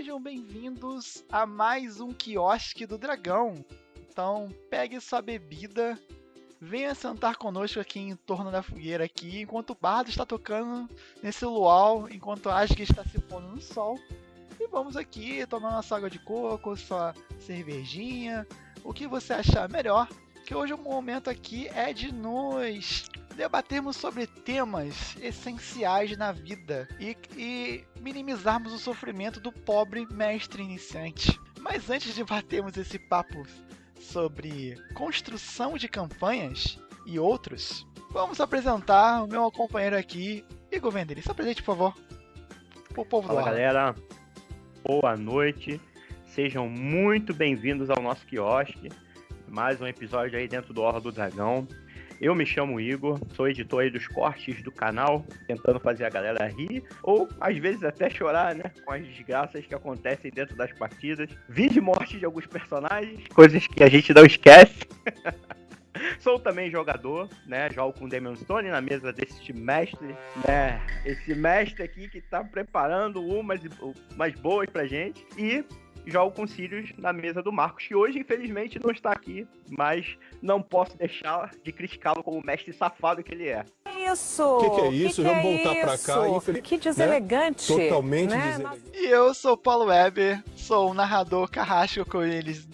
Sejam bem-vindos a mais um Quiosque do Dragão. Então, pegue sua bebida, venha sentar conosco aqui em torno da fogueira aqui, enquanto o bardo está tocando nesse luau, enquanto a Asgard está se pondo no sol. E vamos aqui tomar nossa água de coco, sua cervejinha, o que você achar melhor, que hoje o momento aqui é de nós debatermos sobre temas essenciais na vida e minimizarmos o sofrimento do pobre mestre iniciante. Mas antes de batermos esse papo sobre construção de campanhas e outros, vamos apresentar o meu companheiro aqui, Igor Vendeli. Se apresente, por favor, pro povo do Fala, Orla. galera, boa noite, sejam muito bem-vindos ao nosso quiosque, mais um episódio aí dentro do Orla do Dragão. Eu me chamo Igor, sou editor aí dos cortes do canal, tentando fazer a galera rir, ou às vezes até chorar, né, com as desgraças que acontecem dentro das partidas. Vi de morte de alguns personagens, coisas que a gente não esquece. Sou também jogador, né, jogo com Demon Stone na mesa desse mestre, né, esse mestre aqui que tá preparando umas boas pra gente, e jogo com Sirius na mesa do Marcos, que hoje infelizmente não está aqui, mas não posso deixar de criticá-lo como mestre safado que ele é. Isso! O que é isso? Vamos voltar pra cá. Que deselegante! Né? Totalmente né? deselegante. E eu sou o Paulo Weber, sou o narrador carrasco que eles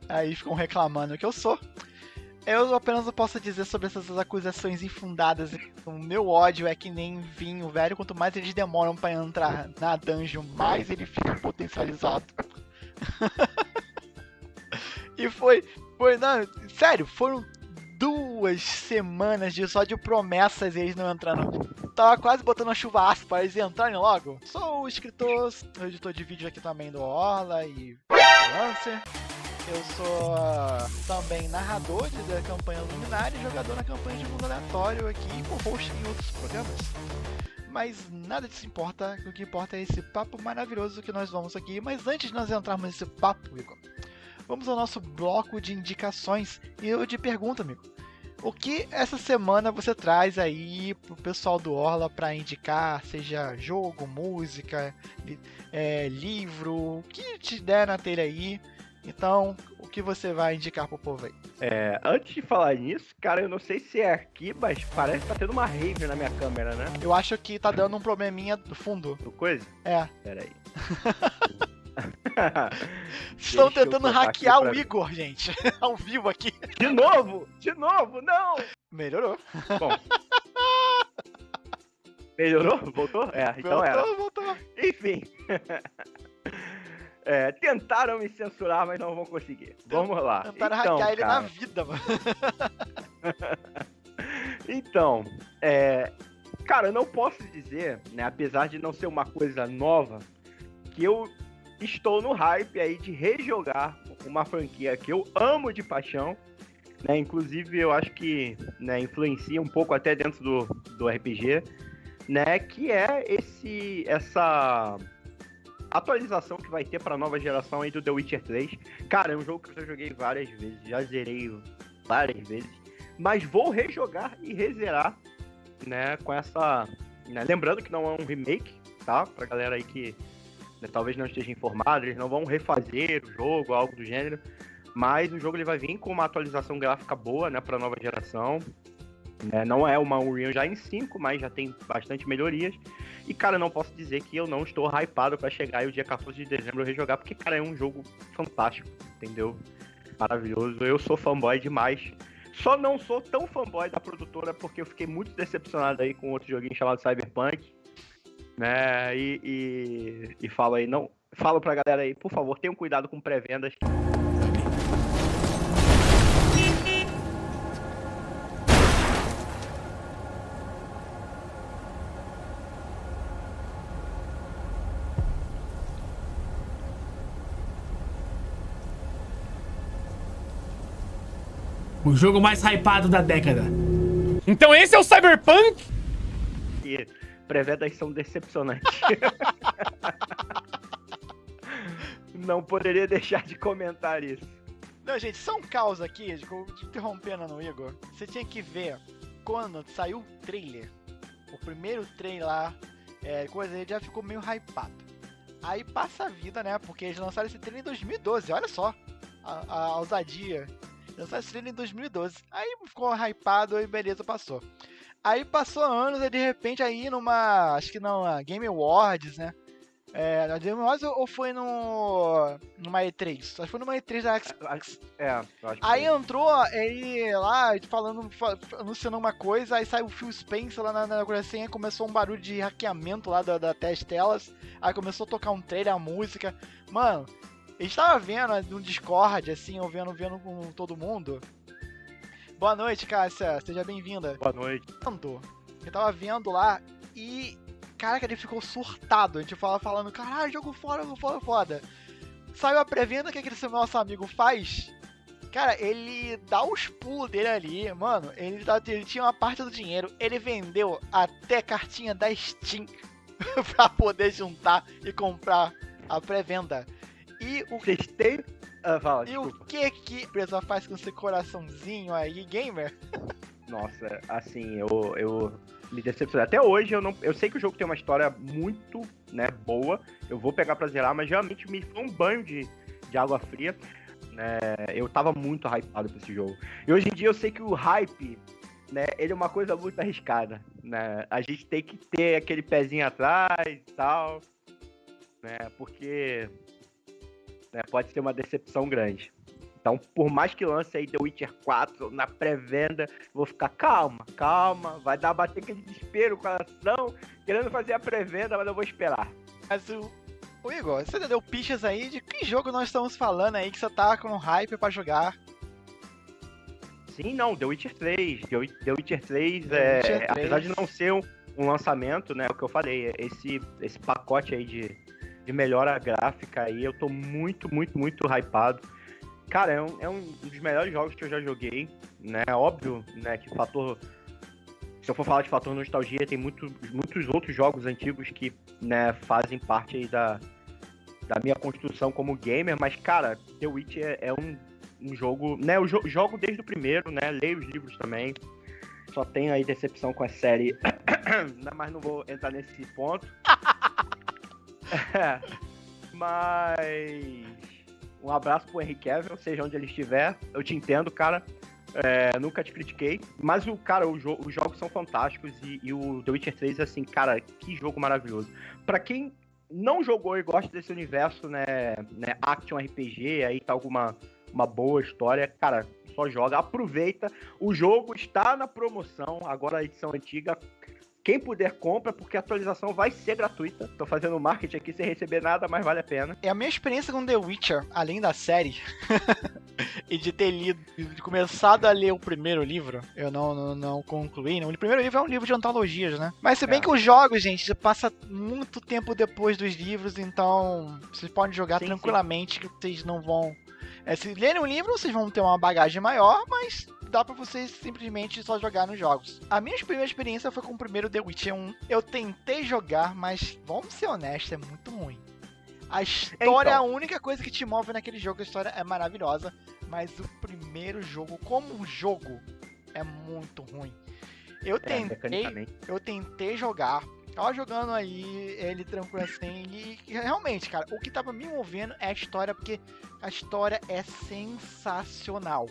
aí ficam reclamando que eu sou. Eu apenas posso dizer sobre essas acusações infundadas. O meu ódio é que nem vinho, velho. Quanto mais eles demoram pra entrar na dungeon, mais ele fica potencializado. E não, sério, foram 2 semanas só de promessas e eles não entrando. Tava quase botando uma chuva ácida para eles entrarem logo. Sou o escritor, o editor de vídeo aqui também do Orla e freelancer. Eu sou também narrador da campanha Luminária e jogador na campanha de Mundo Aleatório aqui e co-host em outros programas. Mas nada disso importa, o que importa é esse papo maravilhoso que nós vamos aqui. Mas antes de nós entrarmos nesse papo, Igor, vamos ao nosso bloco de indicações e eu te pergunto, amigo, o que essa semana você traz aí pro pessoal do Orla para indicar, seja jogo, música, livro, o que te der na telha aí. Então, o que você vai indicar pro povo aí? Antes de falar nisso, cara, eu não sei se é aqui, mas parece que tá tendo uma rave na minha câmera, né? Eu acho que tá dando um probleminha do fundo. Do coisa? É. Pera aí. Estão Deixa eu tentando botar hackear aqui o pra- Igor, gente. Ao vivo aqui. De novo, não! Melhorou. Bom. Melhorou? Voltou? Então era. Voltou. Enfim. Tentaram me censurar, mas não vão conseguir. Vamos lá. Tentaram Então, hackear ele cara, na vida, mano. Então, cara, eu não posso dizer, né, apesar de não ser uma coisa nova, que eu estou no hype aí de rejogar uma franquia que eu amo de paixão, né, inclusive eu acho que, né, influencia um pouco até dentro do RPG, né, que é essa atualização que vai ter para a nova geração aí do The Witcher 3. Cara, é um jogo que eu já joguei várias vezes, já zerei várias vezes, mas vou rejogar e rezerar, né, com essa... né, lembrando que não é um remake, tá? Pra galera aí que, né, talvez não esteja informada, eles não vão refazer o jogo, algo do gênero, mas o jogo ele vai vir com uma atualização gráfica boa, né, pra nova geração. Não é uma Unreal já em 5, mas já tem bastante melhorias. E, cara, não posso dizer que eu não estou hypado pra chegar aí o dia 14 de dezembro eu rejogar, porque, cara, é um jogo fantástico, entendeu? Maravilhoso. Eu sou fanboy demais. Só não sou tão fanboy da produtora porque eu fiquei muito decepcionado aí com outro joguinho chamado Cyberpunk, né? E falo aí, não... Falo pra galera aí, por favor, tenham cuidado com pré-vendas. O jogo mais hypado da década. Então esse é o Cyberpunk? E pré-vendas são decepcionantes. Não poderia deixar de comentar isso. Não, gente, só um caos aqui, interrompendo no Igor. Você tinha que ver quando saiu o trailer. O primeiro trailer lá, ele já ficou meio hypado. Aí passa a vida, né? Porque eles lançaram esse trailer em 2012, olha só a ousadia. Lançaram esse trailer em 2012. Aí ficou hypado e beleza, passou. Aí passou anos e de repente aí acho que numa Game Awards, né? Na Game Awards ou foi numa E3? Acho que foi numa E3 da Xbox. Eu acho que Aí foi. entrou ele lá anunciando uma coisa, aí saiu o Phil Spencer lá na coisa, começou um barulho de hackeamento lá da telas, aí começou a tocar um trailer, a música. Mano, a gente tava vendo no Discord, assim, ou vendo com todo mundo. Boa noite, Cássia, seja bem-vinda. Boa noite. Eu tava vendo lá e, caraca, ele ficou surtado. A gente falando, caralho, jogo foda. Saiu a pré-venda, o que esse nosso amigo faz? Cara, ele dá os pulos dele ali, mano. Ele tinha uma parte do dinheiro, ele vendeu até cartinha da Steam pra poder juntar e comprar a pré-venda. E o Vocês têm... fala, E o desculpa. que a empresa faz com esse coraçãozinho aí, gamer? Nossa, assim, eu me decepcionei. Até hoje eu sei que o jogo tem uma história muito, né, boa. Eu vou pegar pra zerar, mas realmente me foi um banho de água fria. Eu tava muito hypado pra esse jogo. E hoje em dia eu sei que o hype, né, ele é uma coisa muito arriscada, né? A gente tem que ter aquele pezinho atrás e tal, né? Porque, né, pode ser uma decepção grande. Então, por mais que lance aí The Witcher 4 na pré-venda, vou ficar calma, vai bater aquele desespero, coração, querendo fazer a pré-venda, mas eu vou esperar. Mas o Igor, você deu pistas aí de que jogo nós estamos falando aí que você tá com hype pra jogar? Sim, não, The Witcher 3. The Witcher 3, The Witcher 3. apesar de não ser um lançamento, né, o que eu falei, esse pacote aí de melhora gráfica aí, eu tô muito hypado. Cara, é um dos melhores jogos que eu já joguei, né? Óbvio, né, que se eu for falar de fator nostalgia, tem muitos outros jogos antigos que, né, fazem parte aí da minha construção como gamer, mas, cara, The Witcher é um jogo, né? Eu jogo desde o primeiro, né? Leio os livros também. Só tenho aí decepção com a série, mas não vou entrar nesse ponto. Mas um abraço pro Henry Cavill, seja onde ele estiver. Eu te entendo, cara. Nunca te critiquei. Mas, os jogos são fantásticos e o The Witcher 3, assim, cara, que jogo maravilhoso. Pra quem não jogou e gosta desse universo, né Action RPG, aí tá uma boa história, cara, só joga, aproveita. O jogo está na promoção, agora a edição antiga. Quem puder, compra, porque a atualização vai ser gratuita. Tô fazendo marketing aqui sem receber nada, mas vale a pena. A minha experiência com The Witcher, além da série, e de ter lido, de começado a ler o primeiro livro, eu não concluí, não. O primeiro livro é um livro de antologias, né? Mas se bem que os jogos, gente, passa muito tempo depois dos livros, então vocês podem jogar tranquilamente, que vocês não vão... se lerem um livro, vocês vão ter uma bagagem maior, mas dá pra vocês simplesmente só jogar nos jogos. A minha primeira experiência foi com o primeiro The Witcher 1. Eu tentei jogar, mas vamos ser honestos, é muito ruim. A história é a única coisa que te move naquele jogo, a história é maravilhosa, mas o primeiro jogo, como um jogo, é muito ruim. Eu tentei jogar, tava jogando aí ele tranquilo assim, e realmente, cara, o que tava me movendo é a história, porque a história é sensacional.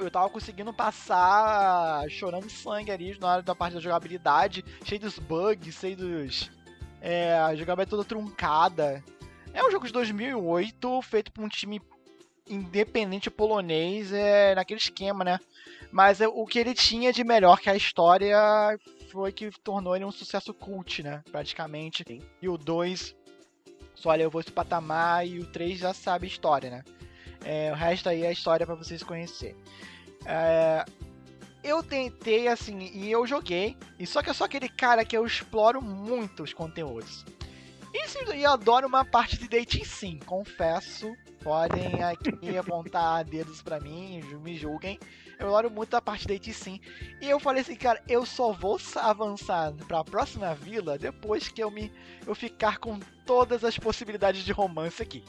Eu tava conseguindo passar chorando sangue ali na hora da parte da jogabilidade, cheio dos bugs, a jogabilidade toda truncada. É um jogo de 2008, feito por um time independente polonês, naquele esquema, né? Mas o que ele tinha de melhor que a história foi que tornou ele um sucesso cult, né? Praticamente. Sim. E o 2 só levou esse patamar, e o 3 já sabe a história, né? O resto aí é a história pra vocês conhecerem. Eu tentei, assim, e eu joguei. E só que eu sou aquele cara que eu exploro muito os conteúdos. E eu adoro uma parte de dating sim, confesso. Podem aqui apontar dedos pra mim, me julguem. Eu adoro muito a parte de dating sim. E eu falei assim, cara, eu só vou avançar pra próxima vila depois que eu ficar com todas as possibilidades de romance aqui.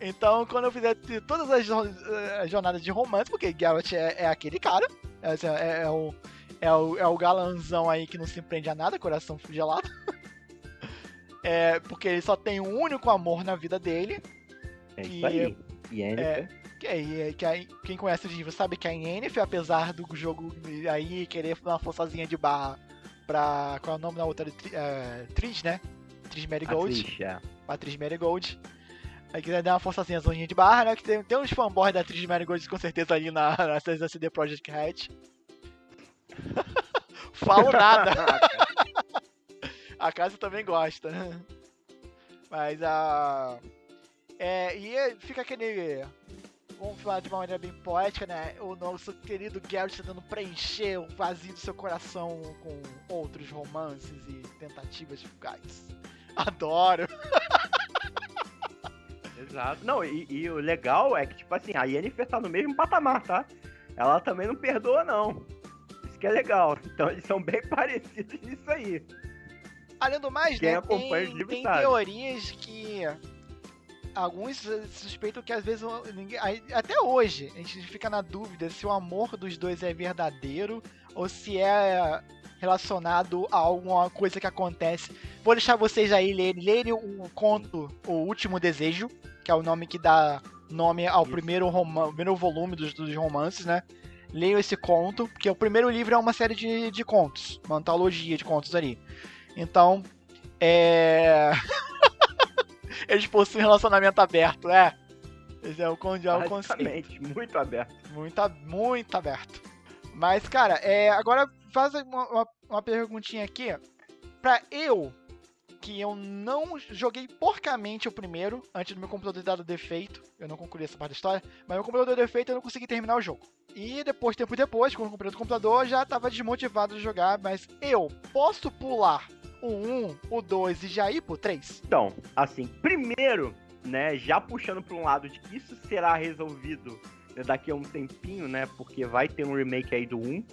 Então, quando eu fizer todas as jornadas de romance, porque Geralt é aquele cara, é o galanzão aí que não se prende a nada, coração gelado. Porque ele só tem um único amor na vida dele. É isso aí. Yennefer. Quem conhece o livro sabe que a Yennefer, apesar do jogo aí querer dar uma forçazinha de barra pra... Qual é o nome da outra? Trish, né? Trish Merigold. Patrice Merigold. Aí quiser dar uma forçazinha de barra, né? Que tem uns fanboys da Trish Merigold com certeza ali na CD Projekt Red. Falo nada. A casa também gosta. Mas e fica aquele... Vamos falar de uma maneira bem poética, né? O nosso querido Geralt tentando preencher o vazio do seu coração com outros romances e tentativas fugazes. Adoro! Exato. Não, e o legal é que, tipo assim, a Yennefer tá no mesmo patamar, tá? Ela também não perdoa, não. Isso que é legal. Então eles são bem parecidos nisso aí. Além do mais, Quem né, acompanha os livros tem sabe. teorias que alguns suspeitam que às vezes, até hoje, a gente fica na dúvida se o amor dos dois é verdadeiro ou se é relacionado a alguma coisa que acontece. Vou deixar vocês aí lerem o conto O Último Desejo, que é o nome que dá nome ao primeiro volume dos romances, né? Leiam esse conto, porque o primeiro livro é uma série de contos, uma antologia de contos ali. Então, eles possuem um relacionamento aberto, Esse é o conceito. Muito aberto. Muito aberto. Mas, cara, agora faz uma perguntinha aqui. Pra que eu não joguei porcamente o primeiro, antes do meu computador ter dado defeito. Eu não concluí essa parte da história, mas meu computador deu defeito e eu não consegui terminar o jogo. E tempo depois, quando eu comprei outro computador, já tava desmotivado de jogar, mas eu posso pular o 1, o 2 e já ir pro 3? Então, assim, primeiro, né, já puxando pra um lado de que isso será resolvido daqui a um tempinho, né, porque vai ter um remake aí do 1.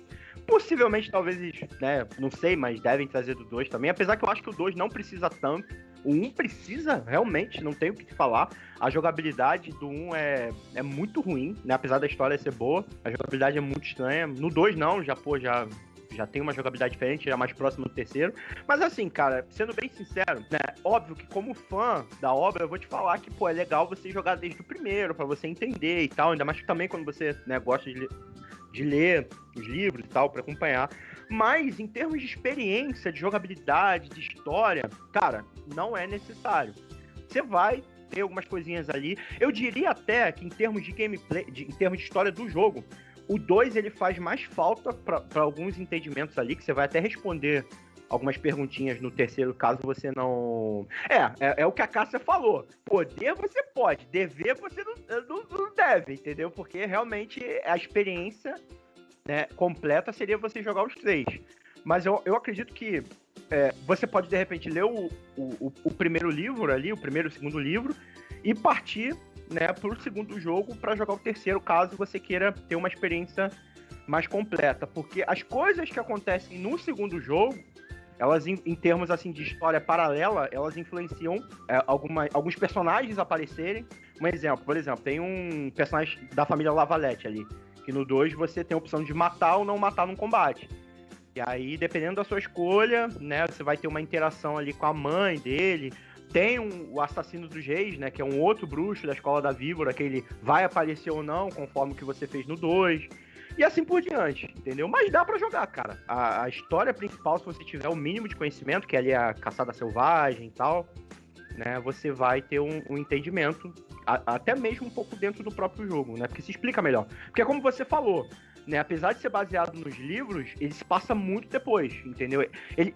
Possivelmente, talvez, né, não sei, mas devem trazer do 2 também, apesar que eu acho que o 2 não precisa tanto. O 1 precisa, realmente, não tem o que falar. A jogabilidade do 1 é muito ruim, né, apesar da história ser boa, a jogabilidade é muito estranha. No 2 não, já tem uma jogabilidade diferente, já mais próximo do terceiro. Mas assim, cara, sendo bem sincero, né, óbvio que como fã da obra, eu vou te falar que, é legal você jogar desde o primeiro, pra você entender e tal, ainda mais que também quando você, né, gosta de ler os livros e tal, pra acompanhar. Mas, em termos de experiência, de jogabilidade, de história, cara, não é necessário. Você vai ter algumas coisinhas ali. Eu diria até que em termos de gameplay, em termos de história do jogo, o 2 ele faz mais falta pra alguns entendimentos ali, que você vai até responder algumas perguntinhas no terceiro, caso você não... É o que a Cássia falou. Poder você pode, dever você não deve, entendeu? Porque realmente a experiência, né, completa seria você jogar os 3. Mas eu acredito que você pode, de repente, ler o primeiro livro ali, o primeiro e o segundo livro, e partir, né, pro segundo jogo para jogar o terceiro, caso você queira ter uma experiência mais completa. Porque as coisas que acontecem no segundo jogo, elas, em termos assim de história paralela, elas influenciam alguns personagens aparecerem. Um exemplo, por exemplo, tem um personagem da família Lavalette ali, que no 2 você tem a opção de matar ou não matar num combate. E aí, dependendo da sua escolha, né, você vai ter uma interação ali com a mãe dele. Tem o Assassino dos Reis, né, que é um outro bruxo da Escola da Víbora, que ele vai aparecer ou não, conforme o que você fez no 2. E assim por diante, entendeu? Mas dá pra jogar, cara. A história principal, se você tiver o mínimo de conhecimento, que é ali a caçada selvagem e tal, né, você vai ter um entendimento, até mesmo um pouco dentro do próprio jogo, né? Porque se explica melhor. Porque como você falou, né, apesar de ser baseado nos livros, ele se passa muito depois, entendeu?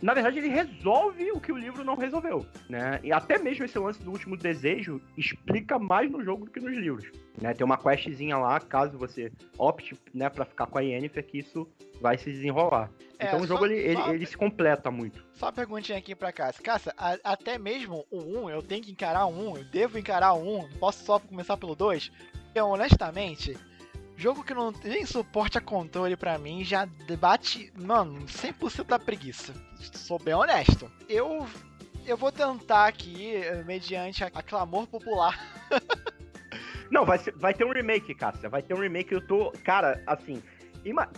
Na verdade, ele resolve o que o livro não resolveu, né? E até mesmo esse lance do Último Desejo explica mais no jogo do que nos livros, né? Tem uma questzinha lá, caso você opte, né, pra ficar com a Yennefer, que isso vai se desenrolar. Então o jogo, ele se completa muito. Só uma perguntinha aqui pra Cássia. Cássia, até mesmo o 1, eu tenho que encarar o 1, eu devo encarar o 1, não posso só começar pelo 2? Porque, honestamente... Jogo que não tem suporte a controle pra mim já debate, mano, 100% da preguiça. Sou bem honesto. Eu vou tentar aqui, mediante a clamor popular. Não, vai ter um remake, Cássia. Vai ter um remake, eu tô... Cara, assim...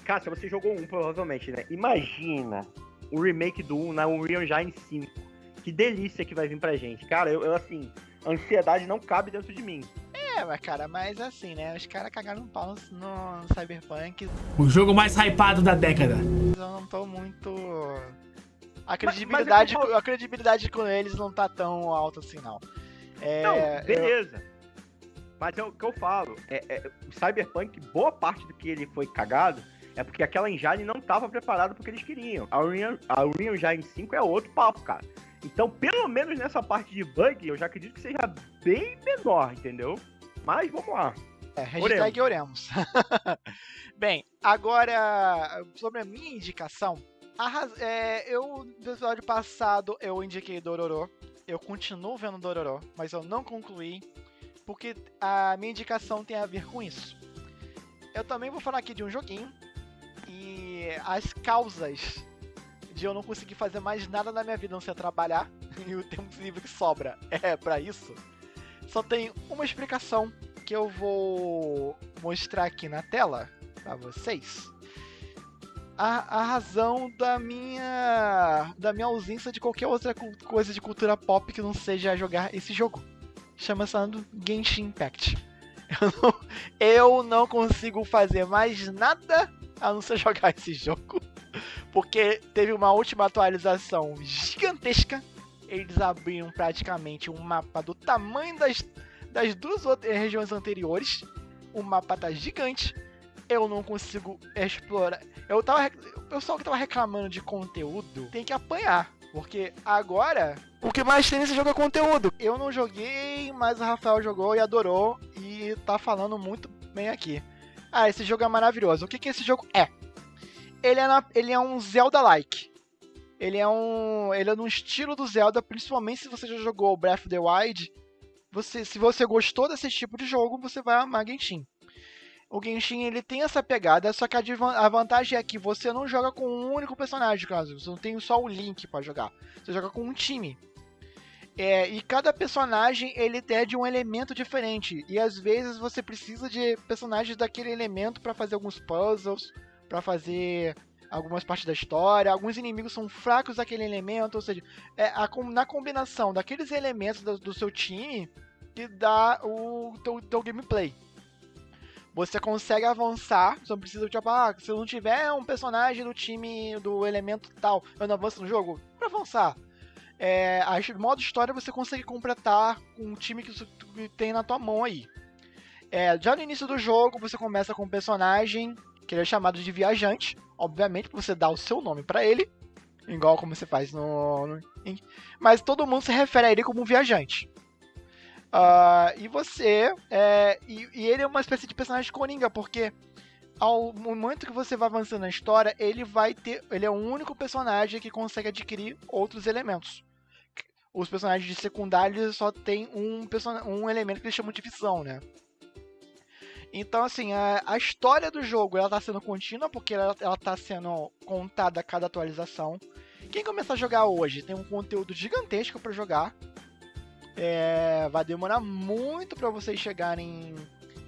Cássia, você jogou um, provavelmente, né? Imagina o remake do 1 na Unreal Engine 5. que delícia que vai vir pra gente. Cara, eu assim, a ansiedade não cabe dentro de mim. Mas cara, mas assim, né? Os caras cagaram um pau no Cyberpunk. O jogo mais hypado da década. Eu não tô muito... A credibilidade com eles não tá tão alta assim, não. Não, beleza. Mas é o que eu falo. O Cyberpunk, boa parte do que ele foi cagado é porque aquela engine não tava preparada pro que eles queriam. A Unreal Engine 5 é outro papo, cara. Então, pelo menos nessa parte de bug, eu já acredito que seja bem menor, entendeu? Mas vamos lá. Hashtag oremos. Bem, agora, sobre a minha indicação, no episódio passado eu indiquei Dororo. Eu continuo vendo Dororo, mas eu não concluí, porque a minha indicação tem a ver com isso. Eu também vou falar aqui de um joguinho, e as causas de eu não conseguir fazer mais nada na minha vida não ser trabalhar, e o tempo livre que sobra pra isso, só tem uma explicação que eu vou mostrar aqui na tela pra vocês. A razão da minha ausência de qualquer outra coisa de cultura pop que não seja jogar esse jogo. Chama-se Genshin Impact. Eu não consigo fazer mais nada a não ser jogar esse jogo, porque teve uma última atualização gigantesca. Eles abriram praticamente um mapa do tamanho das duas regiões anteriores. O mapa tá gigante. Eu não consigo explorar. O pessoal que tava reclamando de conteúdo tem que apanhar, porque agora o que mais tem nesse jogo é conteúdo. Eu não joguei, mas o Rafael jogou e adorou e tá falando muito bem aqui. Esse jogo é maravilhoso. O que esse jogo é? Ele é um Zelda-like. Ele é no estilo do Zelda, principalmente se você já jogou Breath of the Wild. Se você gostou desse tipo de jogo, você vai amar Genshin. O Genshin, ele tem essa pegada, só que a vantagem é que você não joga com um único personagem, caso você não tem só o Link pra jogar. Você joga com um time. E cada personagem, ele é de um elemento diferente. E às vezes você precisa de personagens daquele elemento pra fazer alguns puzzles, pra fazer algumas partes da história. Alguns inimigos são fracos daquele elemento, ou seja, na combinação daqueles elementos do seu time que dá o teu gameplay. Você consegue avançar, só precisa, tipo, se eu não tiver um personagem do time, do elemento tal, eu não avanço no jogo, pra avançar. Modo história você consegue completar com um time que tem na tua mão aí. Já no início do jogo, você começa com um personagem que ele é chamado de viajante, obviamente, pra você dar o seu nome pra ele, igual como você faz mas todo mundo se refere a ele como um viajante. E ele é uma espécie de personagem coringa, porque ao momento que você vai avançando na história, ele é o único personagem que consegue adquirir outros elementos. Os personagens de secundários só tem um elemento que eles chamam de visão, né? Então, assim, a história do jogo, ela tá sendo contínua, porque ela tá sendo contada a cada atualização. Quem começar a jogar hoje tem um conteúdo gigantesco pra jogar. Vai demorar muito pra vocês chegarem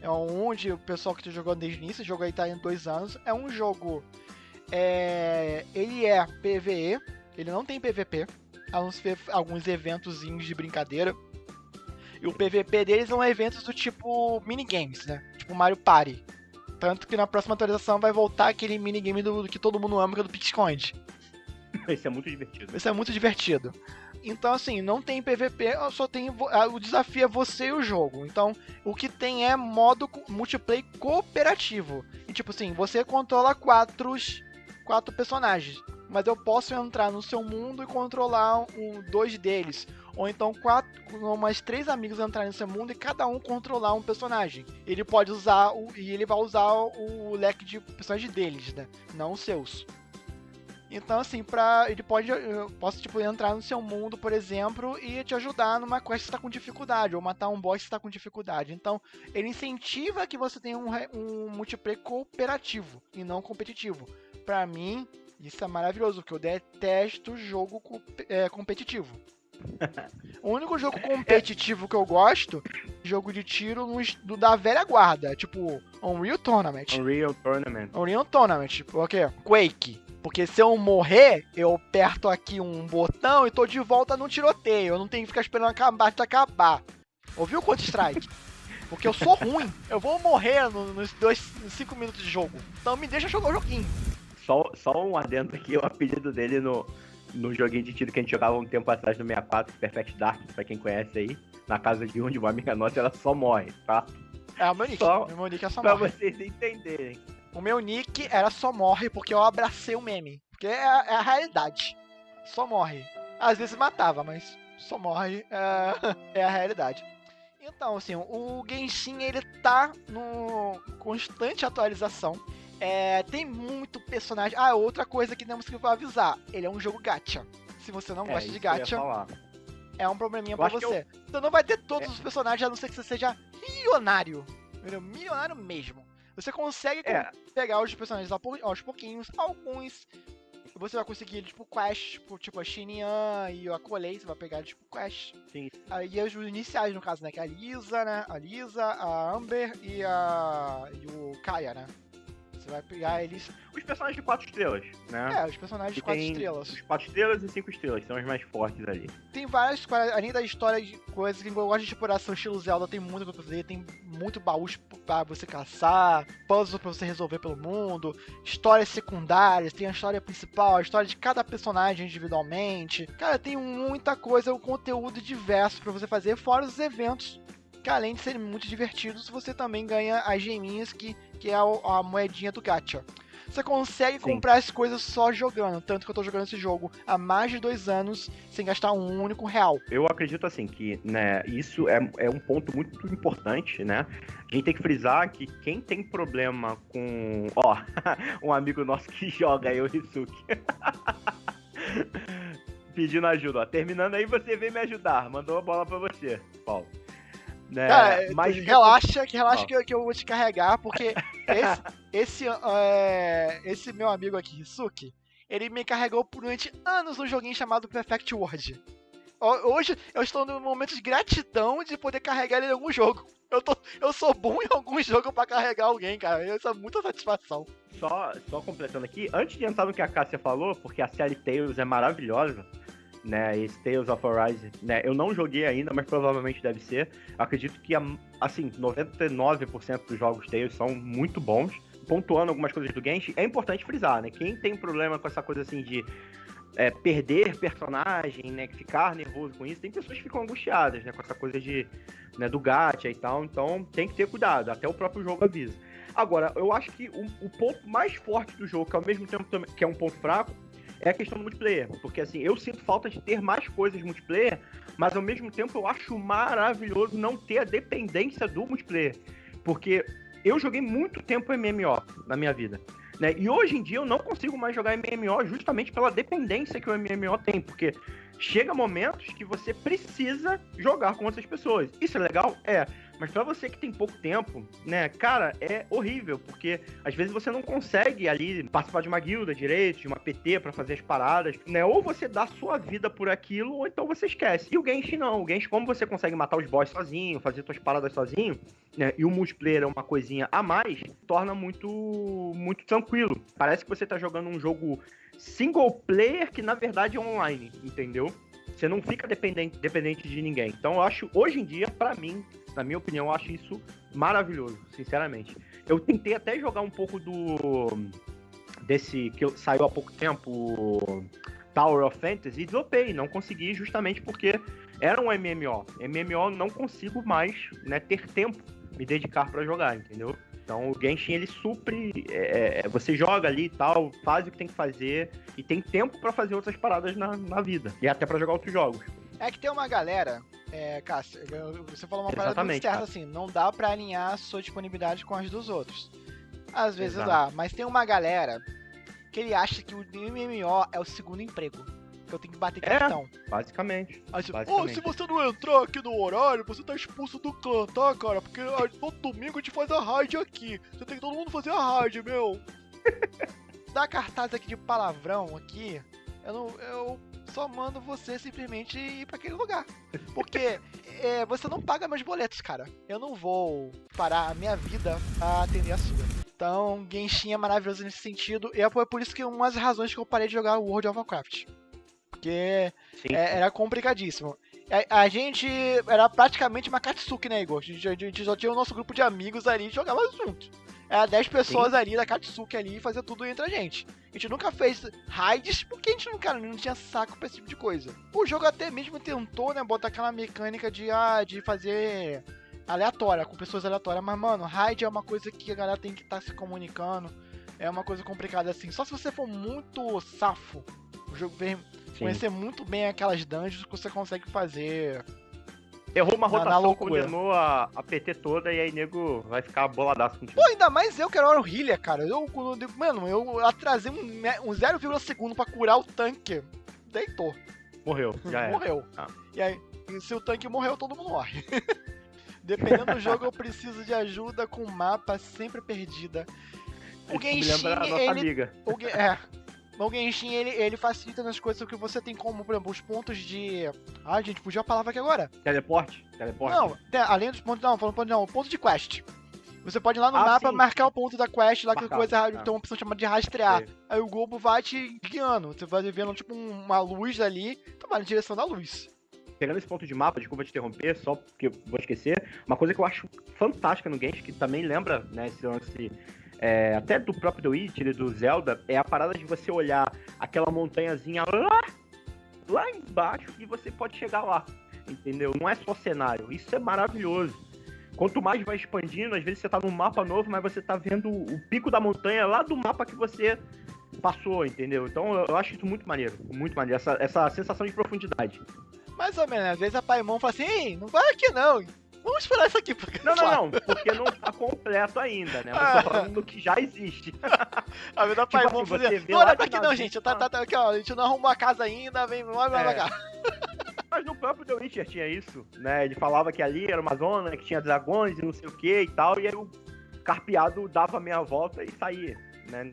onde o pessoal que tá jogando desde o início, o jogo aí tá em 2 anos. É um jogo, ele é PvE, ele não tem PvP, a não ser alguns eventozinhos de brincadeira. E o PvP deles são eventos do tipo minigames, né? Tipo Mario Party. Tanto que na próxima atualização vai voltar aquele minigame do que todo mundo ama, que é do Pique-Esconde. Esse é muito divertido. Esse é muito divertido. Então, assim, não tem PVP, só tem o desafio é você e o jogo. Então, o que tem é modo multiplayer cooperativo. E, tipo assim, você controla 4 personagens. Mas eu posso entrar no seu mundo e controlar 2 deles. Ou então mais 3 amigos entrarem no seu mundo e cada um controlar um personagem. Ele pode usar ele vai usar o leque de personagens deles, né? Não os seus. Então, assim, eu posso, tipo, entrar no seu mundo, por exemplo, e te ajudar numa quest que está com dificuldade, ou matar um boss que está com dificuldade. Então, ele incentiva que você tenha um multiplayer cooperativo e não competitivo. Pra mim, isso é maravilhoso, porque eu detesto jogo competitivo. O único jogo competitivo que eu gosto é jogo de tiro da velha guarda, tipo Unreal Tournament. Unreal Tournament. Tipo, Quake. Porque se eu morrer, eu aperto aqui um botão e tô de volta no tiroteio. Eu não tenho que ficar esperando acabar. Ouviu o Counter-Strike? Porque eu sou ruim. Eu vou morrer nos 5 minutos de jogo. Então me deixa jogar o joguinho. Só um adendo aqui, o apelido dele no joguinho de tiro que a gente jogava um tempo atrás no 64, Perfect Dark, pra quem conhece aí, na casa de uma amiga nossa, ela só morre, tá? É o meu nick. Só O meu nick é só pra morre. vocês entenderem. O meu nick era só morre porque eu abracei o meme. Porque é a realidade. Só morre. Às vezes matava, mas só morre é a realidade. Então, assim, o Genshin, ele tá no constante atualização. Tem muito personagem. Outra coisa que temos que avisar. Ele é um jogo gacha. Se você não gosta de gacha, é um probleminha pra você. Você não vai ter todos os personagens, a não ser que você seja milionário. Entendeu? Milionário mesmo. Você consegue pegar os personagens aos pouquinhos. Alguns você vai conseguir, tipo, quest, tipo a Xinyan e a Colei, você vai pegar, tipo, quest. Sim. Aí os iniciais, no caso, né, que é a Lisa, né, a Amber e o Kaia, né. Você vai pegar eles... Os personagens de 4 estrelas, né? Os personagens de 4 estrelas. Os 4 estrelas e 5 estrelas, são os mais fortes ali. Tem várias, além da história de coisas que eu gosto de exploração estilo Zelda, tem muito pra fazer, tem muito baús pra você caçar, puzzles pra você resolver pelo mundo, histórias secundárias, tem a história principal, a história de cada personagem individualmente. Cara, tem muita coisa, um conteúdo diverso pra você fazer, fora os eventos, que além de serem muito divertidos, você também ganha as geminhas, que é a moedinha do gacha. Você consegue comprar as coisas só jogando, tanto que eu tô jogando esse jogo há mais de 2 anos sem gastar um único real. Eu acredito assim que, né, isso é um ponto muito importante, né? A gente tem que frisar que quem tem problema com... um amigo nosso que joga aí, o Risuki. Pedindo ajuda, Terminando aí, você vem me ajudar. Mandou a bola pra você, Paulo. Cara, mas relaxa que eu vou te carregar, porque esse meu amigo aqui, Risuki, ele me carregou durante anos num joguinho chamado Perfect World. Hoje eu estou num momento de gratidão de poder carregar ele em algum jogo. Eu sou bom em algum jogo pra carregar alguém, cara. Isso é muita satisfação. Só completando aqui, antes de entrar no que a Cássia falou, porque a série Tales é maravilhosa, né, esse Tales of Arise, né, eu não joguei ainda, mas provavelmente deve ser. Acredito que, assim, 99% dos jogos Tales são muito bons. Pontuando algumas coisas do Genshin, é importante frisar, né, quem tem problema com essa coisa, assim, de perder personagem, né, ficar nervoso com isso, tem pessoas que ficam angustiadas, né, com essa coisa né, do gacha e tal, então tem que ter cuidado, até o próprio jogo avisa. Agora, eu acho que o ponto mais forte do jogo, que ao mesmo tempo que é um ponto fraco, é a questão do multiplayer, porque assim, eu sinto falta de ter mais coisas multiplayer, mas ao mesmo tempo eu acho maravilhoso não ter a dependência do multiplayer, porque eu joguei muito tempo MMO na minha vida, né, e hoje em dia eu não consigo mais jogar MMO justamente pela dependência que o MMO tem, porque chega momentos que você precisa jogar com outras pessoas. Isso é legal? Mas pra você que tem pouco tempo, né, cara, é horrível, porque às vezes você não consegue ali participar de uma guilda direito, de uma PT pra fazer as paradas, né, ou você dá sua vida por aquilo, ou então você esquece. E o Genshin não, o Genshin, como você consegue matar os boss sozinho, fazer suas paradas sozinho, né, e o multiplayer é uma coisinha a mais, torna muito, muito tranquilo. Parece que você tá jogando um jogo single player que na verdade é online, entendeu? Você não fica dependente de ninguém. Então eu acho, hoje em dia, pra mim, na minha opinião, eu acho isso maravilhoso, sinceramente. Eu tentei até jogar um pouco desse que saiu há pouco tempo, Tower of Fantasy, e dropei, não consegui justamente porque era um MMO. MMO não consigo mais, né, ter tempo, me dedicar pra jogar, entendeu? Então o Genshin, ele supre, você joga ali e tal, faz o que tem que fazer e tem tempo pra fazer outras paradas na vida. E até pra jogar outros jogos. É que tem uma galera, Cássio, você falou uma parada muito certa, assim, não dá pra alinhar a sua disponibilidade com as dos outros. Às vezes dá, mas tem uma galera que ele acha que o MMO é o segundo emprego. Que eu tenho que bater cartão. Basicamente. Aí você, se você não entrar aqui no horário, você tá expulso do clã, tá, cara? Porque todo domingo a gente faz a raid aqui. Você tem que todo mundo fazer a raid, meu. Dá cartaz aqui de palavrão aqui, eu só mando você simplesmente ir pra aquele lugar. Porque você não paga meus boletos, cara. Eu não vou parar a minha vida pra atender a sua. Então, Genshin é maravilhoso nesse sentido. E foi por isso que uma das razões que eu parei de jogar o World of Warcraft. Porque era complicadíssimo. A gente era praticamente uma Katsuki, né, Igor? A gente só tinha o nosso grupo de amigos ali e jogava junto. Era 10 pessoas ali da Katsuki ali e fazia tudo entre a gente. A gente nunca fez raids porque a gente não tinha saco pra esse tipo de coisa. O jogo até mesmo tentou, né, botar aquela mecânica de fazer aleatória, com pessoas aleatórias. Mas, mano, raid é uma coisa que a galera tem que estar se comunicando. É uma coisa complicada assim. Só se você for muito safo, o jogo vem conhecer muito bem aquelas dungeons que você consegue fazer. Errou uma rotação, loucura. condenou a PT toda e aí nego vai ficar boladaço contigo. Pô, ainda mais eu que era um healer, cara. Mano, eu atrasei um 0,1 segundo pra curar o tanque. Deitou. Morreu, já era. Morreu. Ah. E aí, se o tanque morreu, todo mundo morre. Dependendo do jogo, eu preciso de ajuda com o mapa sempre perdida. O Genshin, lembra a nossa amiga. O Genshin, ele facilita nas coisas que você tem como, por exemplo, os pontos de... Ah, gente, fugiu a palavra aqui agora. Teleporte? Não, além dos pontos, o ponto de quest. Você pode ir lá no mapa, sim. marcar o ponto da quest, lá que Marcar, coisa tem uma opção chamada de rastrear. Sei. Aí o globo vai te guiando, você vai vendo tipo uma luz ali, tu vai na direção da luz. Pegando esse ponto de mapa, desculpa te interromper, só porque eu vou esquecer, uma coisa que eu acho fantástica no Genshin, que também lembra, né, esse lance... até do próprio The Witcher e do Zelda, é a parada de você olhar aquela montanhazinha lá embaixo e você pode chegar lá, entendeu? Não é só cenário, isso é maravilhoso. Quanto mais vai expandindo, às vezes você tá num mapa novo, mas você tá vendo o pico da montanha lá do mapa que você passou, entendeu? Então eu acho isso muito maneiro, essa sensação de profundidade. Mais ou menos, às vezes a Paimon fala assim, ei, não vai aqui não, vamos esperar isso aqui. Não, porque não tá completo ainda, né? Eu tô falando do que já existe. A vida da Paimon assim, fazer, vê não lá olha pra aqui não, gente, aqui, ó, a gente não arrumou a casa ainda, vem lá pra cá. Mas no próprio The Witcher tinha isso, né? Ele falava que ali era uma zona que tinha dragões e não sei o que e tal, e aí o carpeado dava meia volta e saía, né?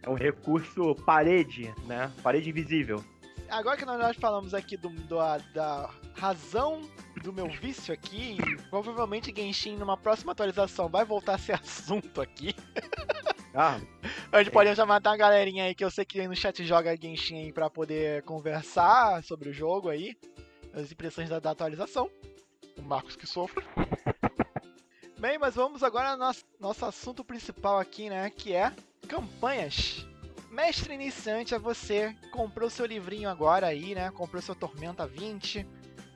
É um recurso parede, né? Parede invisível. Agora que nós falamos aqui da razão do meu vício aqui, provavelmente Genshin numa próxima atualização vai voltar a ser assunto aqui. A gente pode chamar uma galerinha aí que eu sei que aí no chat joga Genshin aí pra poder conversar sobre o jogo aí, as impressões da atualização. O Marcos que sofre. Bem, mas vamos agora ao nosso assunto principal aqui, né, que é campanhas. Mestre iniciante é você, comprou seu livrinho agora aí, né, comprou seu Tormenta 20,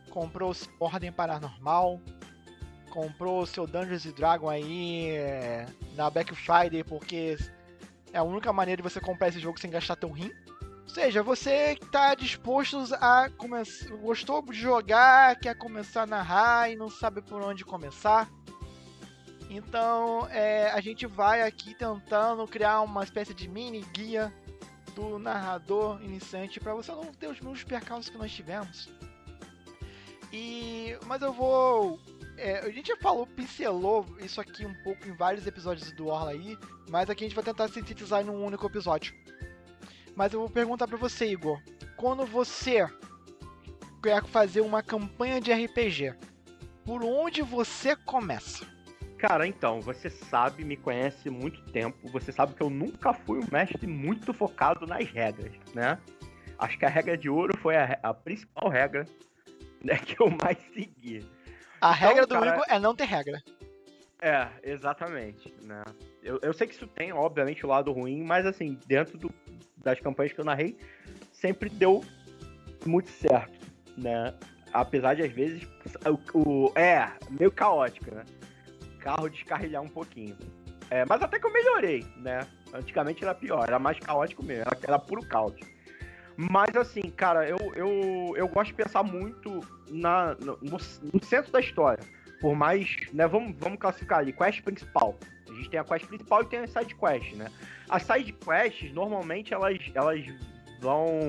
comprou seu Ordem Paranormal, comprou seu Dungeons & Dragons aí na Black Friday, porque é a única maneira de você comprar esse jogo sem gastar teu rim. Ou seja, você está disposto a começar, gostou de jogar, quer começar a narrar e não sabe por onde começar. Então, a gente vai aqui tentando criar uma espécie de mini guia do narrador iniciante para você não ter os mesmos percalços que nós tivemos. Mas eu vou... a gente já pincelou isso aqui um pouco em vários episódios do Orla aí, mas aqui a gente vai tentar sintetizar em um único episódio. Mas eu vou perguntar para você, Igor, quando você quer fazer uma campanha de RPG, por onde você começa? Cara, então, você sabe, me conhece há muito tempo, você sabe que eu nunca fui um mestre muito focado nas regras, né? Acho que a regra de ouro foi a principal regra, né, que eu mais segui. A regra do Igor é não ter regra. Exatamente, né? Eu sei que isso tem, obviamente, o lado ruim, mas assim, dentro das campanhas que eu narrei, sempre deu muito certo, né? Apesar de, às vezes, meio caótico, né? Carro descarrilhar um pouquinho. Mas até que eu melhorei, né? Antigamente era pior, era mais caótico mesmo, era puro caos. Mas assim, cara, eu gosto de pensar muito no centro da história. Por mais, né, vamos classificar ali, quest principal. A gente tem a quest principal e tem as side quests, né? As side quests, normalmente, elas vão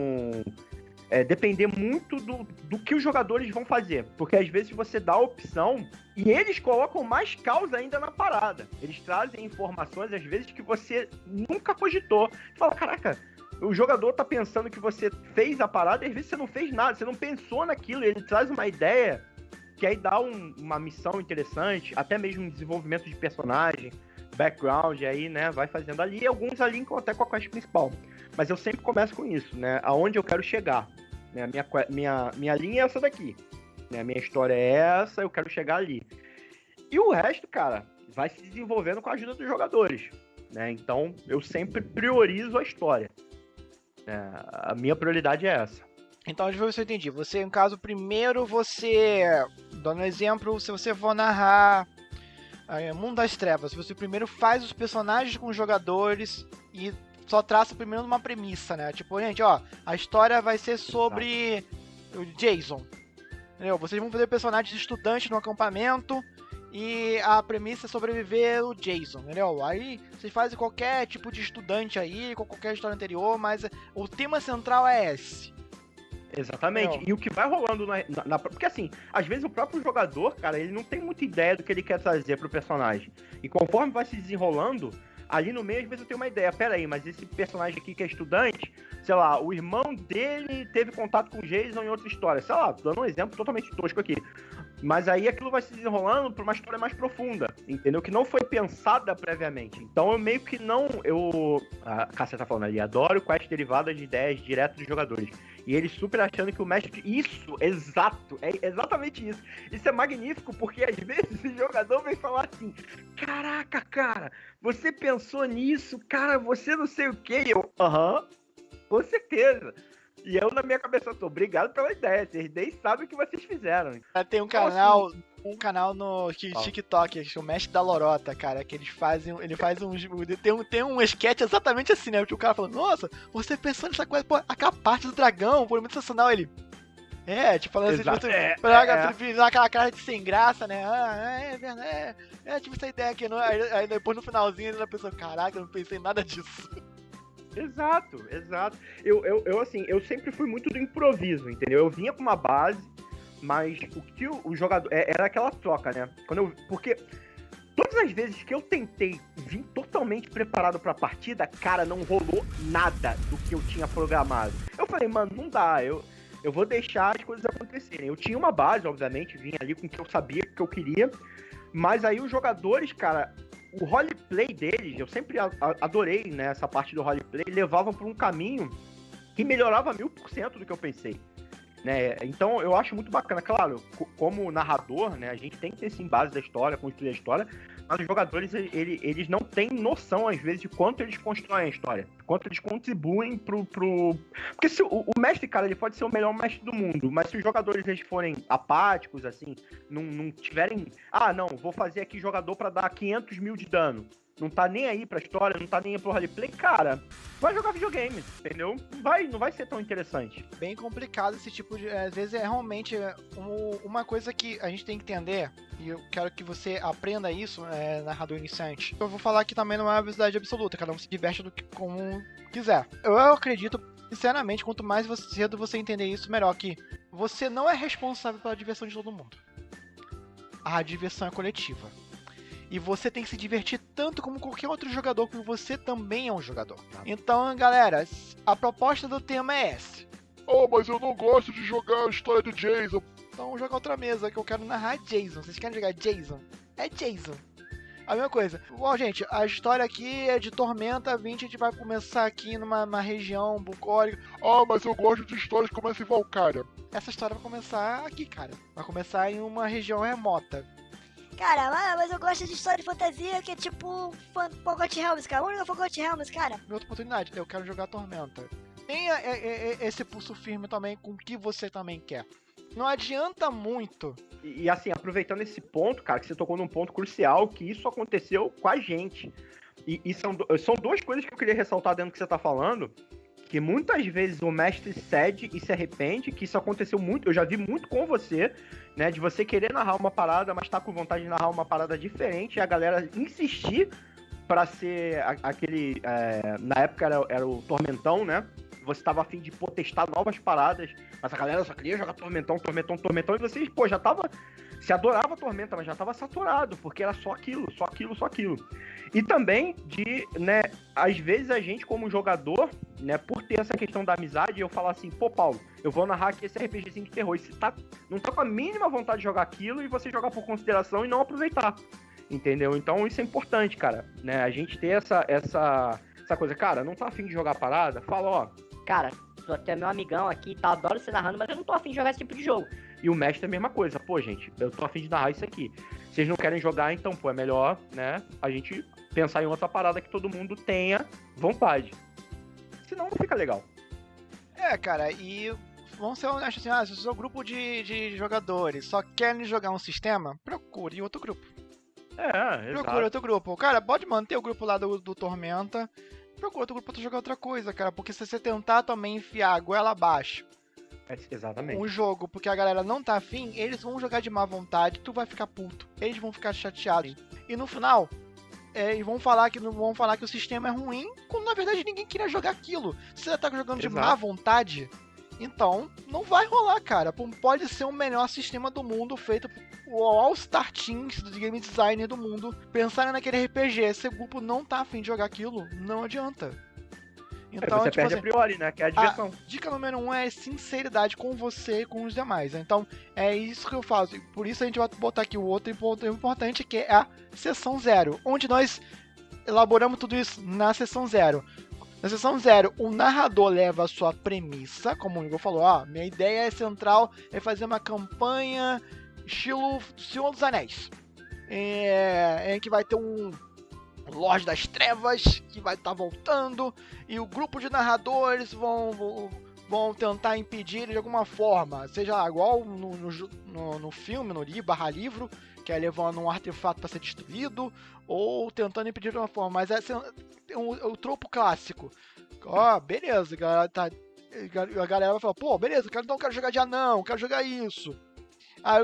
depender muito do que os jogadores vão fazer. Porque às vezes você dá a opção e eles colocam mais caos ainda na parada. Eles trazem informações, às vezes, que você nunca cogitou. Você fala, caraca, o jogador tá pensando que você fez a parada e às vezes você não fez nada, você não pensou naquilo. Ele traz uma ideia que aí dá uma missão interessante, até mesmo um desenvolvimento de personagem, background aí, né, vai fazendo ali, e alguns ali até com a quest principal. Mas eu sempre começo com isso, né, aonde eu quero chegar, né, minha linha é essa daqui, né, a minha história é essa, eu quero chegar ali. E o resto, cara, vai se desenvolvendo com a ajuda dos jogadores, né, então eu sempre priorizo a história. A minha prioridade é essa. Então, deixa eu ver se eu entendi. Você, no caso, primeiro você, dando um exemplo, se você for narrar Mundo das Trevas, você primeiro faz os personagens com os jogadores e só traça primeiro uma premissa, né? Tipo, gente, ó, a história vai ser sobre o Jason. Entendeu? Vocês vão fazer personagens estudantes no acampamento e a premissa é sobreviver o Jason, entendeu? Aí vocês fazem qualquer tipo de estudante aí, com qualquer história anterior, mas o tema central é esse. Exatamente. Não. E o que vai rolando porque assim, às vezes o próprio jogador, cara, ele não tem muita ideia do que ele quer trazer pro personagem. E conforme vai se desenrolando, ali no meio, às vezes eu tenho uma ideia. Pera aí, mas esse personagem aqui que é estudante, sei lá, o irmão dele teve contato com o Jason em outra história. Sei lá, dando um exemplo totalmente tosco aqui. Mas aí aquilo vai se desenrolando pra uma história mais profunda, entendeu? Que não foi pensada previamente. Então eu meio que não... A Cássia tá falando ali, adoro quest derivadas de ideias direto dos jogadores. E eles super achando que o mestre... Isso, exato, é exatamente isso. Isso é magnífico, porque às vezes o jogador vem falar assim, caraca, cara, você pensou nisso, cara, você não sei o quê. E eu, com certeza. E eu, na minha cabeça, tô obrigado pela ideia. Vocês nem sabem o que vocês fizeram. Tem um canal no TikTok, que é o Mestre da Lorota, cara, que ele faz uns... Tem um sketch exatamente assim, né? Que o cara falando, nossa, você pensou nessa coisa, pô, aquela parte do dragão, foi muito sensacional, ele... tipo, falando assim, aquela cara de sem graça, né? É verdade, tive essa ideia aqui, não? Aí depois no finalzinho ele pensou, caraca, eu não pensei em nada disso. Exato. Eu assim, eu sempre fui muito do improviso, entendeu? Eu vinha com uma base, mas o que o jogador... Era aquela troca, né? Porque todas as vezes que eu tentei vir totalmente preparado pra partida, cara, não rolou nada do que eu tinha programado. Eu falei, mano, não dá, eu vou deixar as coisas acontecerem. Eu tinha uma base, obviamente, vinha ali com o que eu sabia, o que eu queria, mas aí os jogadores, cara... O roleplay deles, eu sempre adorei, né, essa parte do roleplay, levavam por um caminho que melhorava 1000% do que eu pensei, né? Então eu acho muito bacana, claro, como narrador, né, a gente tem que ter sim base da história, construir a história, mas os jogadores, eles não têm noção, às vezes, de quanto eles constroem a história, quanto eles contribuem pro... Porque se o mestre, cara, ele pode ser o melhor mestre do mundo, mas se os jogadores, eles forem apáticos, assim, não tiverem... não, vou fazer aqui jogador pra dar 500 mil de dano, não tá nem aí pra história, não tá nem aí pro roleplay, cara, vai jogar videogame, entendeu? Não vai ser tão interessante. Bem complicado esse tipo de... Às vezes é realmente uma coisa que a gente tem que entender, e eu quero que você aprenda isso, narrador iniciante. Eu vou falar aqui também não é uma verdade absoluta, cada um se diverte como quiser. Eu acredito, sinceramente, quanto mais cedo você entender isso, melhor, que você não é responsável pela diversão de todo mundo. A diversão é coletiva. E você tem que se divertir tanto como qualquer outro jogador, porque você também é um jogador. Então, galera, a proposta do tema é essa. Mas eu não gosto de jogar a história do Jason. Então, vamos jogar outra mesa, que eu quero narrar Jason. Vocês querem jogar Jason? É Jason. A mesma coisa. Bom, gente, a história aqui é de Tormenta 20, a gente vai começar aqui numa região bucólica. Mas eu gosto de histórias que começam em Valkyria. Essa história vai começar aqui, cara. Vai começar em uma região remota. Cara, mas eu gosto de história de fantasia que é tipo Forgotten Realms, cara. Vamos jogar Forgotten Realms, cara. Minha outra oportunidade, eu quero jogar Tormenta. Tenha esse pulso firme também com o que você também quer. Não adianta muito. E assim, aproveitando esse ponto, cara, que você tocou num ponto crucial, que isso aconteceu com a gente. E são duas coisas que eu queria ressaltar dentro do que você tá falando, que muitas vezes o mestre cede e se arrepende, que isso aconteceu muito, eu já vi muito com você, né, de você querer narrar uma parada, mas tá com vontade de narrar uma parada diferente, e a galera insistir pra ser aquele, na época era o Tormentão, né, você tava a fim de testar novas paradas, mas a galera só queria jogar Tormentão, e vocês, já tava, se adorava Tormenta, mas já tava saturado, porque era só aquilo. E também de, né, às vezes a gente como jogador, né, por ter essa questão da amizade, eu falo assim, Paulo, eu vou narrar aqui esse RPGzinho de terror, e você não tá com a mínima vontade de jogar aquilo, e você jogar por consideração e não aproveitar. Entendeu? Então isso é importante, cara, né? A gente ter essa coisa, cara, não tá afim de jogar a parada? Fala, ó, Cara, tu é meu amigão aqui, tá? Adoro você narrando, mas eu não tô afim de jogar esse tipo de jogo. e o mestre é a mesma coisa. Pô, gente, eu tô afim de narrar isso aqui. Vocês não querem jogar, então, pô, é melhor, né, a gente pensar em outra parada que todo mundo tenha vontade. Senão não fica legal. Cara, e vamos ser honestos assim, se o seu grupo de jogadores só querem jogar um sistema, procure outro grupo. Procure Exato. outro grupo. Cara, pode manter o grupo lá do Tormenta, procura outro grupo pra tu jogar outra coisa, cara, porque se você tentar também enfiar a goela abaixo Exatamente. um jogo porque a galera não tá afim, eles vão jogar de má vontade, tu vai ficar puto, eles vão ficar chateados. E no final, eles vão falar que o sistema é ruim, quando na verdade ninguém queria jogar aquilo. Se você tá jogando de má vontade, então não vai rolar, cara. Pode ser o melhor sistema do mundo, feito o All-Star Teams do game designer do mundo, pensarem naquele RPG. Se o grupo não tá afim de jogar aquilo, não adianta. Então, Você tipo perde assim, a priori, né, que é a diversão. dica número 1 é sinceridade com você e com os demais. Então, é isso que eu faço. Por isso a gente vai botar aqui o outro ponto importante, que é a sessão 0, onde nós elaboramos tudo isso na sessão 0. Na sessão 0, o narrador leva a sua premissa, como o Igor falou, minha ideia central é fazer uma campanha estilo Senhor dos Anéis. Em que vai ter um Lorde das Trevas que vai estar voltando e o grupo de narradores vão tentar impedir ele de alguma forma, seja igual no filme, no livro, que é levando um artefato para ser destruído, ou tentando impedir de uma forma, mas é o tropo clássico. Beleza, a galera vai falar, pô, beleza, então eu quero jogar de anão, quero jogar isso.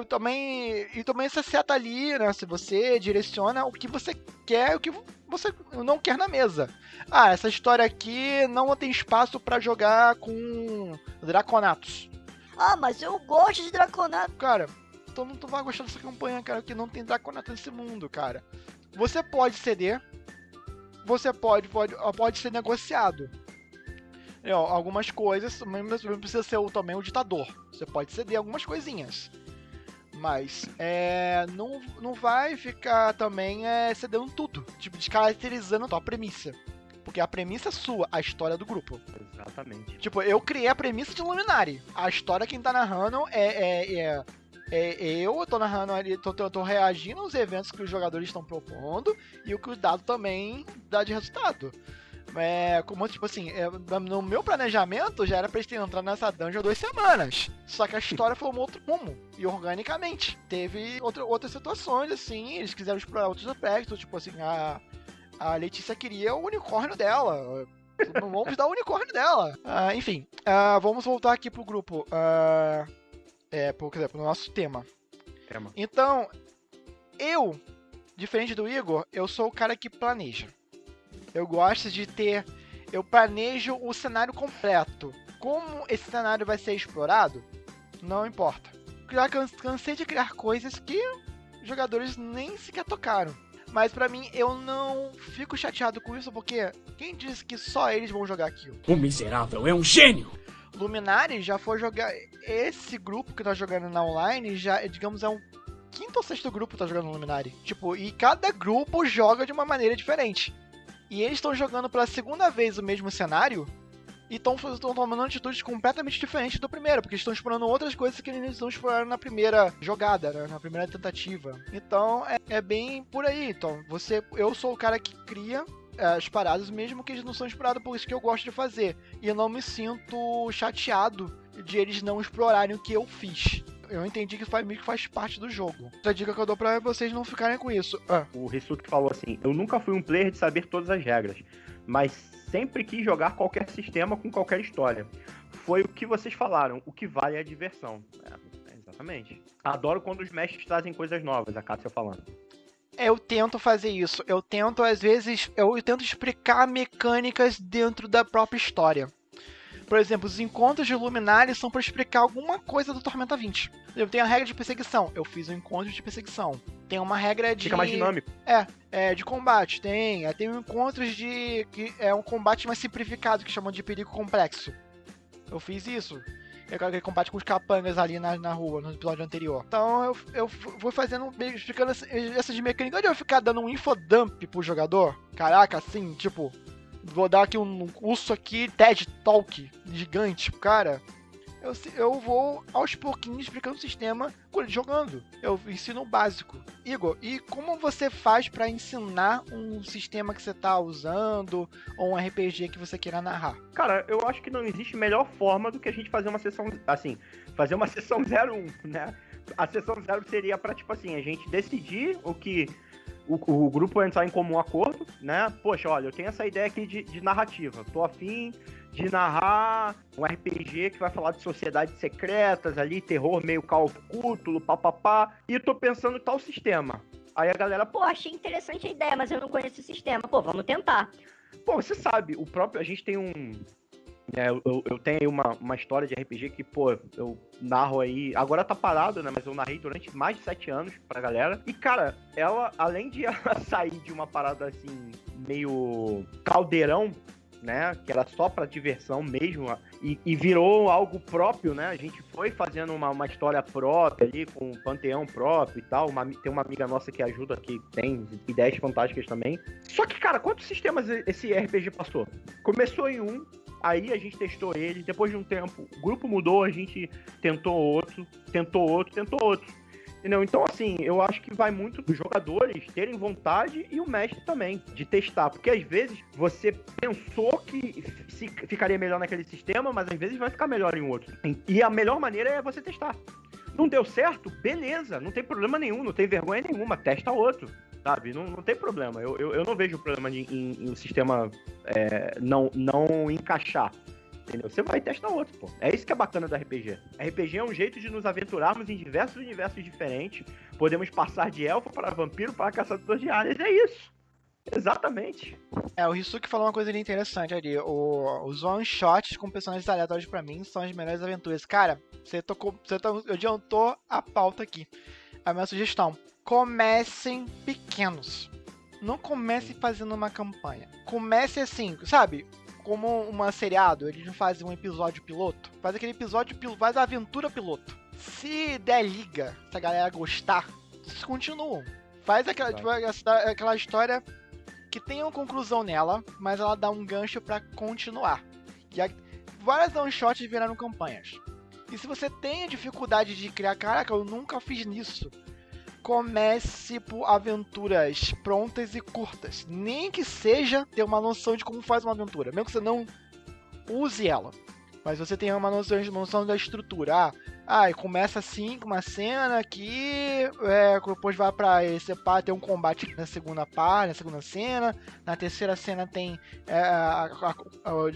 Também você seta ali, né? Se você direciona o que você quer e o que você não quer na mesa. Essa história aqui não tem espaço pra jogar com Draconatos. Mas eu gosto de Draconato. Cara, então não tu vai gostar dessa campanha, cara, que não tem Draconato nesse mundo, cara. Você pode ceder, você pode ser negociado. Algumas coisas, mas não precisa ser também o ditador. Você pode ceder algumas coisinhas. Mas não vai ficar também cedendo tudo, tipo, descaracterizando a tua premissa. Porque a premissa é sua, a história do grupo. Exatamente. Tipo, eu criei a premissa de Luminari. A história quem tá narrando eu tô narrando ali, tô reagindo aos eventos que os jogadores estão propondo e o que o dado também dá de resultado. Como, tipo assim, no meu planejamento já era pra eles terem entrado nessa dungeon 2 semanas. Só que a história foi um outro rumo. E organicamente. Teve outras situações, assim, eles quiseram explorar outros aspectos. Tipo assim, a Letícia queria o unicórnio dela. Vamos dar o unicórnio dela. Enfim, vamos voltar aqui pro grupo. Pro nosso tema. Então, eu, diferente do Igor, eu sou o cara que planeja. Eu gosto de eu planejo o cenário completo. Como esse cenário vai ser explorado, não importa. Já cansei de criar coisas que os jogadores nem sequer tocaram. Mas pra mim, eu não fico chateado com isso, porque quem disse que só eles vão jogar aquilo? O miserável é um gênio! Luminari já foi jogar... Esse grupo que tá jogando na online, já, digamos, é um quinto ou sexto grupo que tá jogando Luminari. Tipo, e cada grupo joga de uma maneira diferente. E eles estão jogando pela segunda vez o mesmo cenário e estão tomando atitudes completamente diferentes do primeiro, porque estão explorando outras coisas que eles não exploraram na primeira jogada, né? Na primeira tentativa. Então, é bem por aí. Então, eu sou o cara que cria as paradas, mesmo que eles não são explorados por isso que eu gosto de fazer. E eu não me sinto chateado de eles não explorarem o que eu fiz. Eu entendi que faz parte do jogo. Outra dica que eu dou pra vocês não ficarem com isso. O Rissuti falou assim, eu nunca fui um player de saber todas as regras, mas sempre quis jogar qualquer sistema com qualquer história. Foi o que vocês falaram, o que vale é a diversão. Exatamente. Adoro quando os mestres trazem coisas novas, a Cássia falando. Eu tento fazer isso. Eu tento, às vezes, explicar mecânicas dentro da própria história. Por exemplo, os encontros de Luminari são para explicar alguma coisa do Tormenta 20. Eu tenho a regra de perseguição. Eu fiz um encontro de perseguição. Tem uma regra de... Fica mais dinâmico. De combate. Tem encontros que é um combate mais simplificado, que chamam de perigo complexo. Eu fiz isso. aquele combate com os capangas ali na rua, no episódio anterior. Então eu vou fazendo, explicando essas mecânicas. Onde eu ficar dando um infodump pro jogador, caraca, assim, tipo, vou dar aqui um curso aqui, TED Talk gigante pro cara. Eu vou aos pouquinhos explicando o sistema com ele jogando. Eu ensino o básico. Igor, e como você faz pra ensinar um sistema que você tá usando ou um RPG que você queira narrar? Cara, eu acho que não existe melhor forma do que a gente fazer uma sessão, assim, fazer uma sessão 01, né? A sessão 0 seria pra, tipo assim, a gente decidir o que o grupo entrar em comum acordo, né? Poxa, olha, eu tenho essa ideia aqui de narrativa. Tô afim de narrar um RPG que vai falar de sociedades secretas ali, terror meio Call of Cthulhu, papapá, e tô pensando em tal sistema. Aí a galera, Pô, achei interessante a ideia, mas eu não conheço o sistema. Pô, vamos tentar. pô, você sabe, a gente tem um... eu tenho aí uma história de RPG que, pô, eu narro aí, agora tá parado, né, mas eu narrei durante mais de 7 anos pra galera. E, cara, ela, além de ela sair de uma parada, assim, meio caldeirão, né, que era só pra diversão mesmo, e virou algo próprio, né, a gente foi fazendo uma história própria ali, com um panteão próprio e tal, tem uma amiga nossa que ajuda, que tem ideias fantásticas também. Só que, cara, quantos sistemas esse RPG passou? Começou em um, aí a gente testou ele, depois de um tempo o grupo mudou, a gente tentou outro. Entendeu? Então, assim, eu acho que vai muito dos jogadores terem vontade e o mestre também, de testar. Porque às vezes você pensou que ficaria melhor naquele sistema, mas às vezes vai ficar melhor em outro. E a melhor maneira é você testar. Não deu certo? Beleza, não tem problema nenhum, não tem vergonha nenhuma, testa outro. Sabe? Não tem problema. Eu não vejo problema em o sistema não encaixar. Entendeu? Você vai e testa outro, pô. É isso que é bacana do RPG. RPG é um jeito de nos aventurarmos em diversos universos diferentes. Podemos passar de elfo para vampiro para caçador de áreas. É isso. Exatamente. O Risuke falou uma coisa ali interessante ali. Os one-shots com personagens aleatórios pra mim são as melhores aventuras. Cara, você adiantou a pauta aqui. A minha sugestão: comecem pequenos. Não comece fazendo uma campanha. Comece assim, sabe? Como uma seriado, eles não fazem um episódio piloto. Faz aquele episódio piloto, faz a aventura piloto. Se der liga, se a galera gostar, vocês continuam. Faz aquela história que tenha uma conclusão nela, mas ela dá um gancho pra continuar. Várias one-shots viraram campanhas. E se você tem dificuldade de criar, caraca, eu nunca fiz nisso, comece por aventuras prontas e curtas. Nem que seja ter uma noção de como faz uma aventura. Mesmo que você não use ela. Mas você tem uma noção da estrutura. Começa assim, com uma cena que depois vai pra esse par, tem um combate na segunda parte, na segunda cena. Na terceira cena tem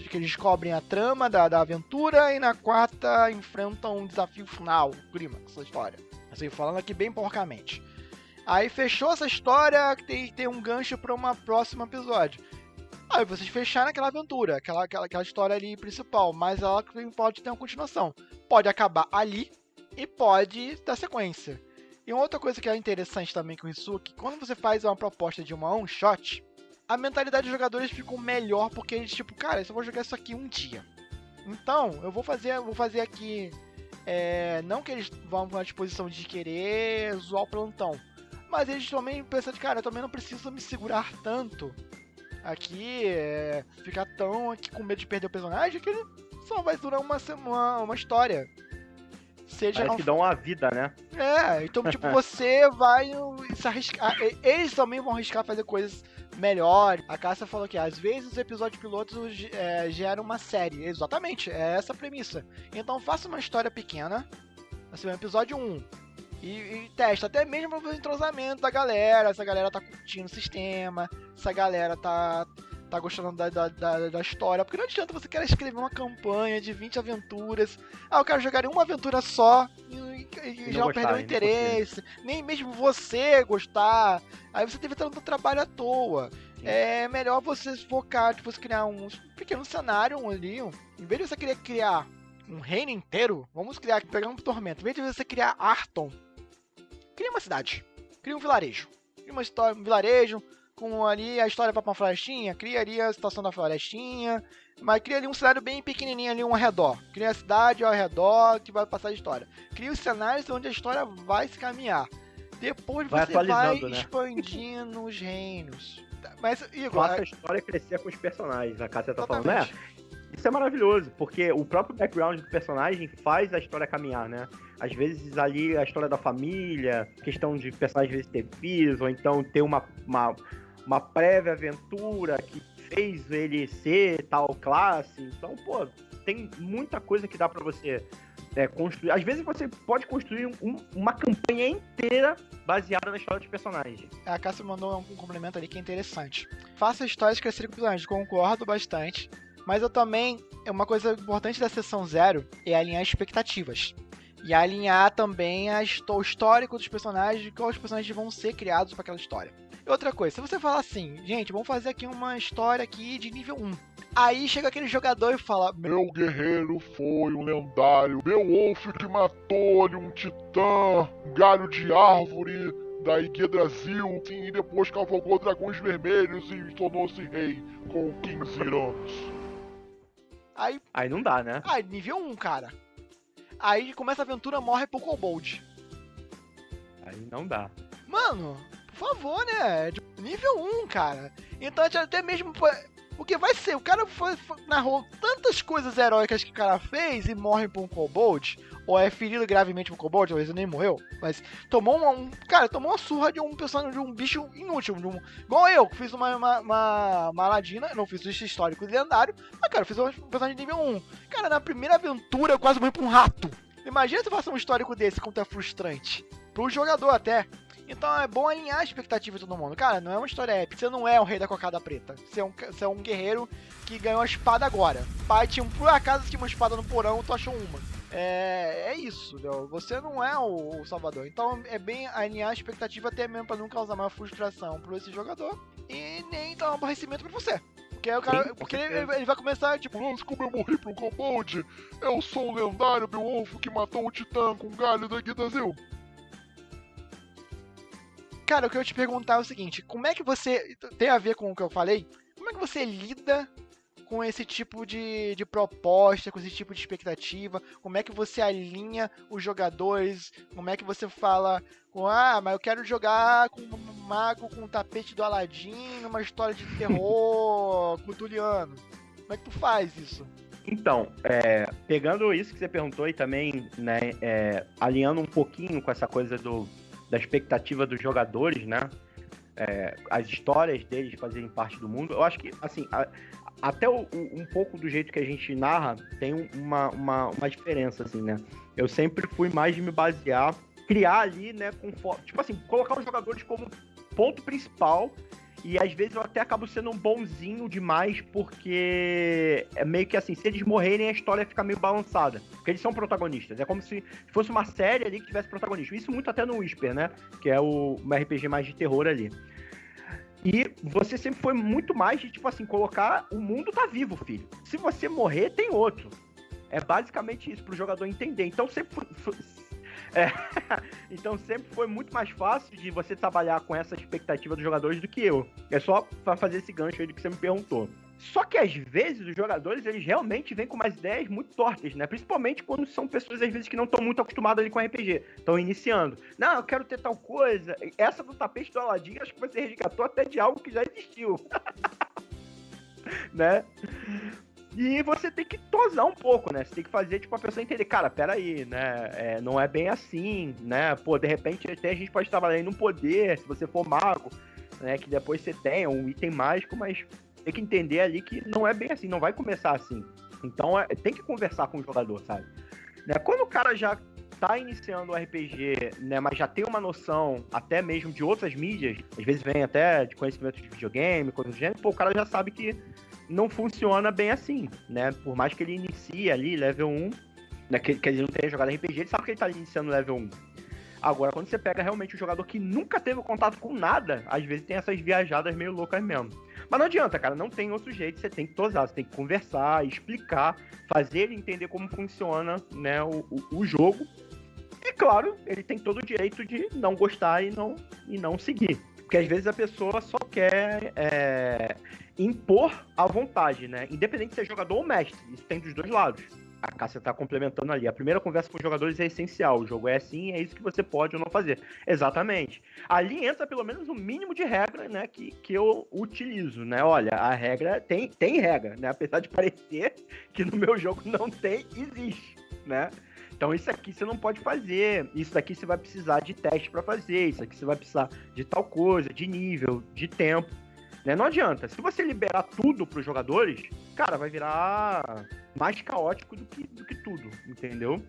que eles descobrem a trama da aventura. E na quarta enfrentam um desafio final, o clímax dessa história. Assim, falando aqui bem porcamente. Aí fechou essa história, tem um gancho para um próximo episódio. Aí vocês fecharam aquela aventura, aquela história ali principal, mas ela pode ter uma continuação. Pode acabar ali e pode dar sequência. E uma outra coisa que é interessante também com isso, que quando você faz uma proposta de uma one-shot, a mentalidade dos jogadores ficou melhor, porque eles tipo, cara, eu só vou jogar isso aqui um dia. Então, eu vou fazer aqui... não que eles vão à disposição de querer zoar o plantão, mas eles também pensam de, cara, eu também não preciso me segurar tanto aqui, ficar tão aqui com medo de perder o personagem, que ele só vai durar uma história. Parece que dá uma vida, né? Então tipo, você vai se arriscar, eles também vão arriscar fazer coisas melhores. A Cássia falou que às vezes os episódios pilotos geram uma série. Exatamente, é essa a premissa. Então faça uma história pequena, assim, um episódio 1, e testa, até mesmo para fazer entrosamento da galera, se a galera tá curtindo o sistema, se a galera tá gostando da história, porque não adianta você querer escrever uma campanha de 20 aventuras, eu quero jogar em uma aventura só e já perdeu o interesse, nem mesmo você gostar, aí você teve tanto trabalho à toa. É melhor você focar, tipo, você criar um pequeno cenário ali, em vez de você querer criar um reino inteiro, vamos pegar um Tormento, em vez de você criar Arton, cria uma cidade, cria um vilarejo, cria uma história, um vilarejo, com ali a história vai pra uma florestinha, cria ali a situação da florestinha, mas cria ali um cenário bem pequenininho ali ao redor. Cria a cidade ao redor que vai passar a história. Cria os cenários onde a história vai se caminhar. Depois Vai você vai atualizando, né? expandindo os reinos. Mas, Igor, Faça a história crescer com os personagens, a Cássia tá falando, né? exatamente. Isso é maravilhoso, porque o próprio background do personagem faz a história caminhar, né? Às vezes ali a história da família, questão de personagem às vezes ter filhos, ou então ter uma prévia aventura que fez ele ser tal classe. Então, pô, tem muita coisa que dá pra você construir. Às vezes você pode construir uma campanha inteira baseada na história dos personagens. A Cássia mandou um complemento ali que é interessante. Faça histórias crescerem com os personagens, concordo bastante. Mas eu também, uma coisa importante da sessão 0 é alinhar expectativas. E alinhar também o histórico dos personagens, quais os personagens vão ser criados para aquela história. E outra coisa, se você falar assim, gente, vamos fazer aqui uma história aqui de nível 1. Aí chega aquele jogador e fala, Meu guerreiro foi um lendário. Beowulf que matou ali um titã, um galho de árvore da Yggdrasil, sim, e depois cavalgou dragões vermelhos e tornou-se rei com 15 anos. Aí não dá, né? nível 1, cara. Aí começa a aventura, morre pro Kobold. Aí não dá. Mano, por favor, né? Nível 1, cara. Então até mesmo... Porque vai ser, o cara narrou tantas coisas heróicas que o cara fez e morre por um Kobold, ou é ferido gravemente por um Kobold, talvez ele nem morreu, mas tomou tomou uma surra de um personagem, de um bicho inútil, igual eu, que fiz uma Ladina, não fiz isso histórico e lendário, mas cara, eu fiz um personagem de nível 1. Cara, na primeira aventura eu quase morri pra um rato. Imagina se eu faço um histórico desse, quanto é frustrante. Pro jogador até. Então é bom alinhar a expectativa de todo mundo. Cara, não é uma história épica. Você não é o rei da cocada preta. Você é um guerreiro que ganhou a espada agora. Pai tinha por acaso tinha uma espada no porão, tu achou uma. É isso, Léo. Você não é o salvador. Então é bem alinhar a expectativa até mesmo pra não causar uma frustração pro esse jogador. E nem dar um aborrecimento pra você. Porque, o cara, Sim, porque ele vai começar, tipo, Nossa, como eu morri pro Kobold! Eu sou o lendário Beowulf que matou o titã com o galho da Yggdrasil. cara, o que eu ia te perguntar é o seguinte, como é que você, tem a ver com o que eu falei, como é que você lida com esse tipo de proposta, com esse tipo de expectativa, como é que você alinha os jogadores, como é que você fala, mas eu quero jogar com um mago com um tapete do Aladdin numa história de terror cutuliano, como é que tu faz isso? Então, pegando isso que você perguntou e também, né, alinhando um pouquinho com essa coisa da expectativa dos jogadores, né, as histórias deles fazerem parte do mundo, eu acho que, assim, até um pouco do jeito que a gente narra tem uma diferença, assim, né, eu sempre fui mais de me basear, criar ali, né, tipo assim, colocar os jogadores como ponto principal. E às vezes eu até acabo sendo um bonzinho demais, porque é meio que assim, se eles morrerem, a história fica meio balançada. Porque eles são protagonistas. É como se fosse uma série ali que tivesse protagonista. Isso muito até no Whisper, né? Que é um RPG mais de terror ali. E você sempre foi muito mais de, tipo assim, colocar o mundo tá vivo, filho. Se você morrer, tem outro. É basicamente isso, pro jogador entender. Então sempre então sempre foi muito mais fácil de você trabalhar com essa expectativa dos jogadores do que eu. É só pra fazer esse gancho aí do que você me perguntou. Só que às vezes os jogadores, eles realmente vêm com umas ideias muito tortas, né? Principalmente quando são pessoas às vezes que não estão muito acostumadas ali com RPG. Estão iniciando. Não, eu quero ter tal coisa. Essa do tapete do Aladdin, acho que você resgatou até de algo que já existiu. Né? E você tem que tosar um pouco, né? Você tem que fazer, tipo, a pessoa entender, cara, peraí, né? Não é bem assim, né? Pô, de repente até a gente pode trabalhar aí num poder, se você for mago, né? Que depois você tenha um item mágico, mas tem que entender ali que não é bem assim, não vai começar assim. Então tem que conversar com o jogador, sabe? Né? Quando o cara já tá iniciando o RPG, né? Mas já tem uma noção, até mesmo de outras mídias, às vezes vem até de conhecimento de videogame, coisa do gênero, pô, o cara já sabe que não funciona bem assim, né? Por mais que ele inicie ali, level 1, né? Que ele não tenha jogado RPG, ele sabe que ele tá iniciando level 1. Agora, quando você pega realmente um jogador que nunca teve contato com nada, às vezes tem essas viajadas meio loucas mesmo. Mas não adianta, cara, não tem outro jeito, você tem que tosar, você tem que conversar, explicar, fazer ele entender como funciona, né, o jogo. E claro, ele tem todo o direito de não gostar e não seguir. Porque às vezes a pessoa só quer impor a vontade, né? Independente de ser jogador ou mestre. Isso tem dos dois lados. A Cássia tá complementando ali. A primeira conversa com os jogadores é essencial. O jogo é assim, é isso que você pode ou não fazer. Exatamente. Ali entra pelo menos um mínimo de regra, né? Que eu utilizo, né? Olha, a regra tem regra, né? Apesar de parecer que no meu jogo não tem, existe, né? Então isso aqui você não pode fazer, isso daqui você vai precisar de teste para fazer, isso aqui você vai precisar de tal coisa, de nível, de tempo, né? Não adianta, se você liberar tudo para os jogadores, cara, vai virar mais caótico do que tudo, entendeu?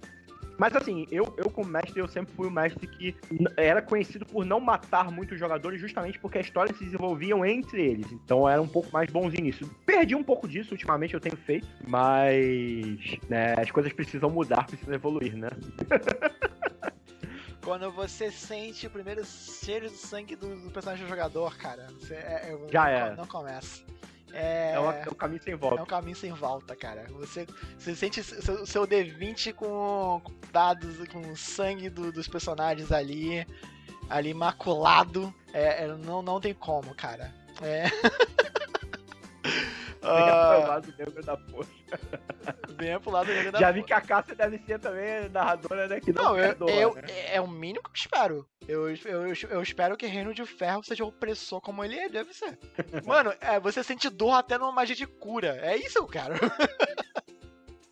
Mas assim, eu como mestre, eu sempre fui um mestre que era conhecido por não matar muitos jogadores justamente porque a história se desenvolviam entre eles. Então eu era um pouco mais bonzinho nisso. Perdi um pouco disso, ultimamente eu tenho feito, mas né, as coisas precisam mudar, precisam evoluir, né? Quando você sente o primeiro cheiro de sangue do personagem do jogador, cara, Já era. Não começa. É um caminho sem volta. É um caminho sem volta, cara. Você sente seu D20 com dados, com sangue dos personagens ali maculado. Não tem como, cara. Pro lado negro da porra. Venha pro lado negro da Já vi que a Cássia deve ser também narradora, né? Que não perdoa, né? É o mínimo que eu espero. Eu espero que Reino de Ferro seja opressor como ele deve ser. Mano, você sente dor até numa magia de cura. É isso que eu quero.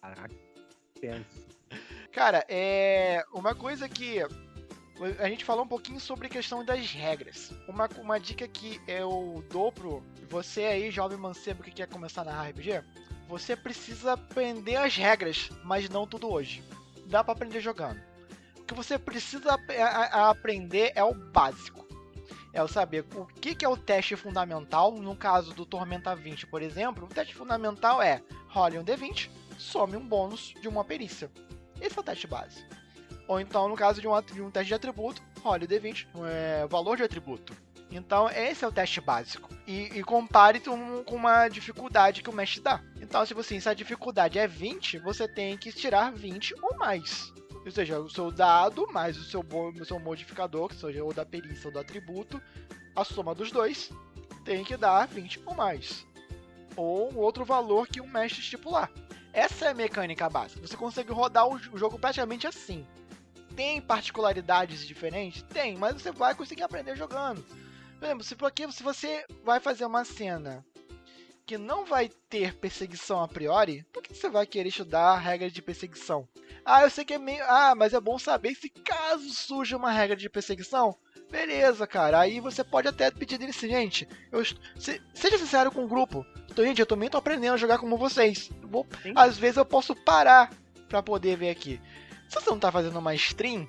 Caraca, penso. Cara, uma coisa que a gente falou um pouquinho sobre a questão das regras. Uma dica que eu dou pro você aí, jovem mancebo que quer começar na RPG, você precisa aprender as regras, mas não tudo hoje. Dá pra aprender jogando. O que você precisa aprender é o básico. É o saber o que é o teste fundamental. No caso do Tormenta 20, por exemplo, o teste fundamental é role um D20, some um bônus de uma perícia. Esse é o teste base. Ou então, no caso de um teste de atributo, role o D20, valor de atributo. Então, esse é o teste básico. E compare com uma dificuldade que o mestre dá. Então, se a dificuldade é 20, você tem que tirar 20 ou mais. Ou seja, o seu dado mais o seu modificador, que seja ou da perícia ou do atributo, a soma dos dois tem que dar 20 ou mais. Ou outro valor que o mestre estipular. Essa é a mecânica básica. Você consegue rodar o jogo praticamente assim. Tem particularidades diferentes? Tem, mas você vai conseguir aprender jogando. Por exemplo, se você vai fazer uma cena que não vai ter perseguição a priori, por que você vai querer estudar a regra de perseguição? Eu sei que é meio... mas é bom saber se caso surja uma regra de perseguição, beleza, cara. Aí você pode até pedir dele assim, gente, seja sincero com o grupo. Gente, eu também tô aprendendo a jogar como vocês. Às vezes eu posso parar pra poder ver aqui. Se você não tá fazendo uma stream...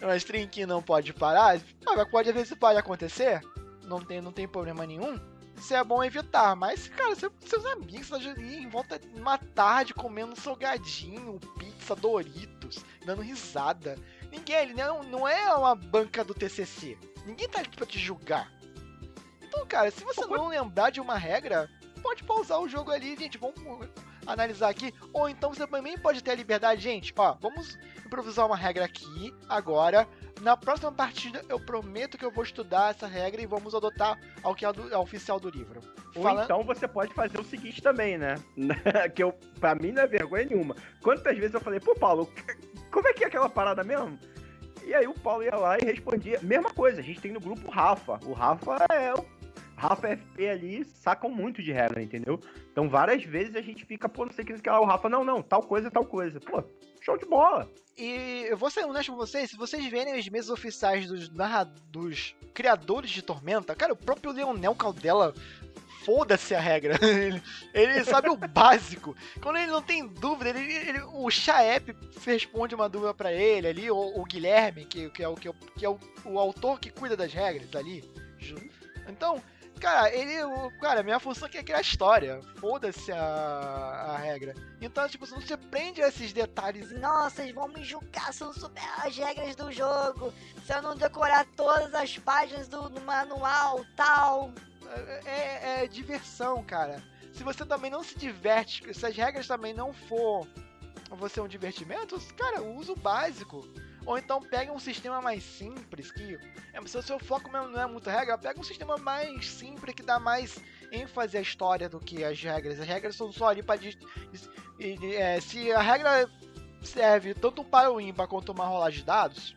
uma stream que não pode parar, às vezes pode acontecer, não tem problema nenhum, isso é bom evitar, mas, cara, seus amigos estão ali em volta de uma tarde comendo salgadinho, pizza, Doritos, dando risada, ninguém ali, não é uma banca do TCC, ninguém tá ali pra te julgar. Então, cara, se você não lembrar de uma regra, pode pausar o jogo ali, gente, vamos analisar aqui, ou então você também pode ter a liberdade, gente, vamos improvisar uma regra aqui, agora, na próxima partida eu prometo que eu vou estudar essa regra e vamos adotar ao que é a oficial do livro. Ou então você pode fazer o seguinte também, né, que pra mim não é vergonha nenhuma, quantas vezes eu falei, Paulo, como é que é aquela parada mesmo? E aí o Paulo ia lá e respondia, mesma coisa, a gente tem no grupo o Rafa FP ali sacam muito de regra, entendeu? Então várias vezes a gente fica, não sei o que lá, o Rafa, não, tal coisa. Pô, show de bola. E eu vou ser honesto com vocês, se vocês verem as mesas oficiais dos criadores de Tormenta, cara, o próprio Leonel Caldela, foda-se a regra. ele sabe o básico. Quando ele não tem dúvida, o Chaep responde uma dúvida pra ele ali, ou o Guilherme, que é o autor que cuida das regras ali. Então, cara, minha função aqui é criar história. Foda-se a regra. Então, tipo, se você prende esses detalhes. Nossa, vocês vão me julgar se eu não souber as regras do jogo. Se eu não decorar todas as páginas do manual, tal. É diversão, cara. Se você também não se diverte, se as regras também não for você um divertimento, cara, usa o básico. Ou então pega um sistema mais simples, que se o seu foco mesmo não é muito regra, pega um sistema mais simples que dá mais ênfase à história do que as regras. As regras são só ali para... se a regra serve tanto para o ímpar quanto uma rolagem de dados,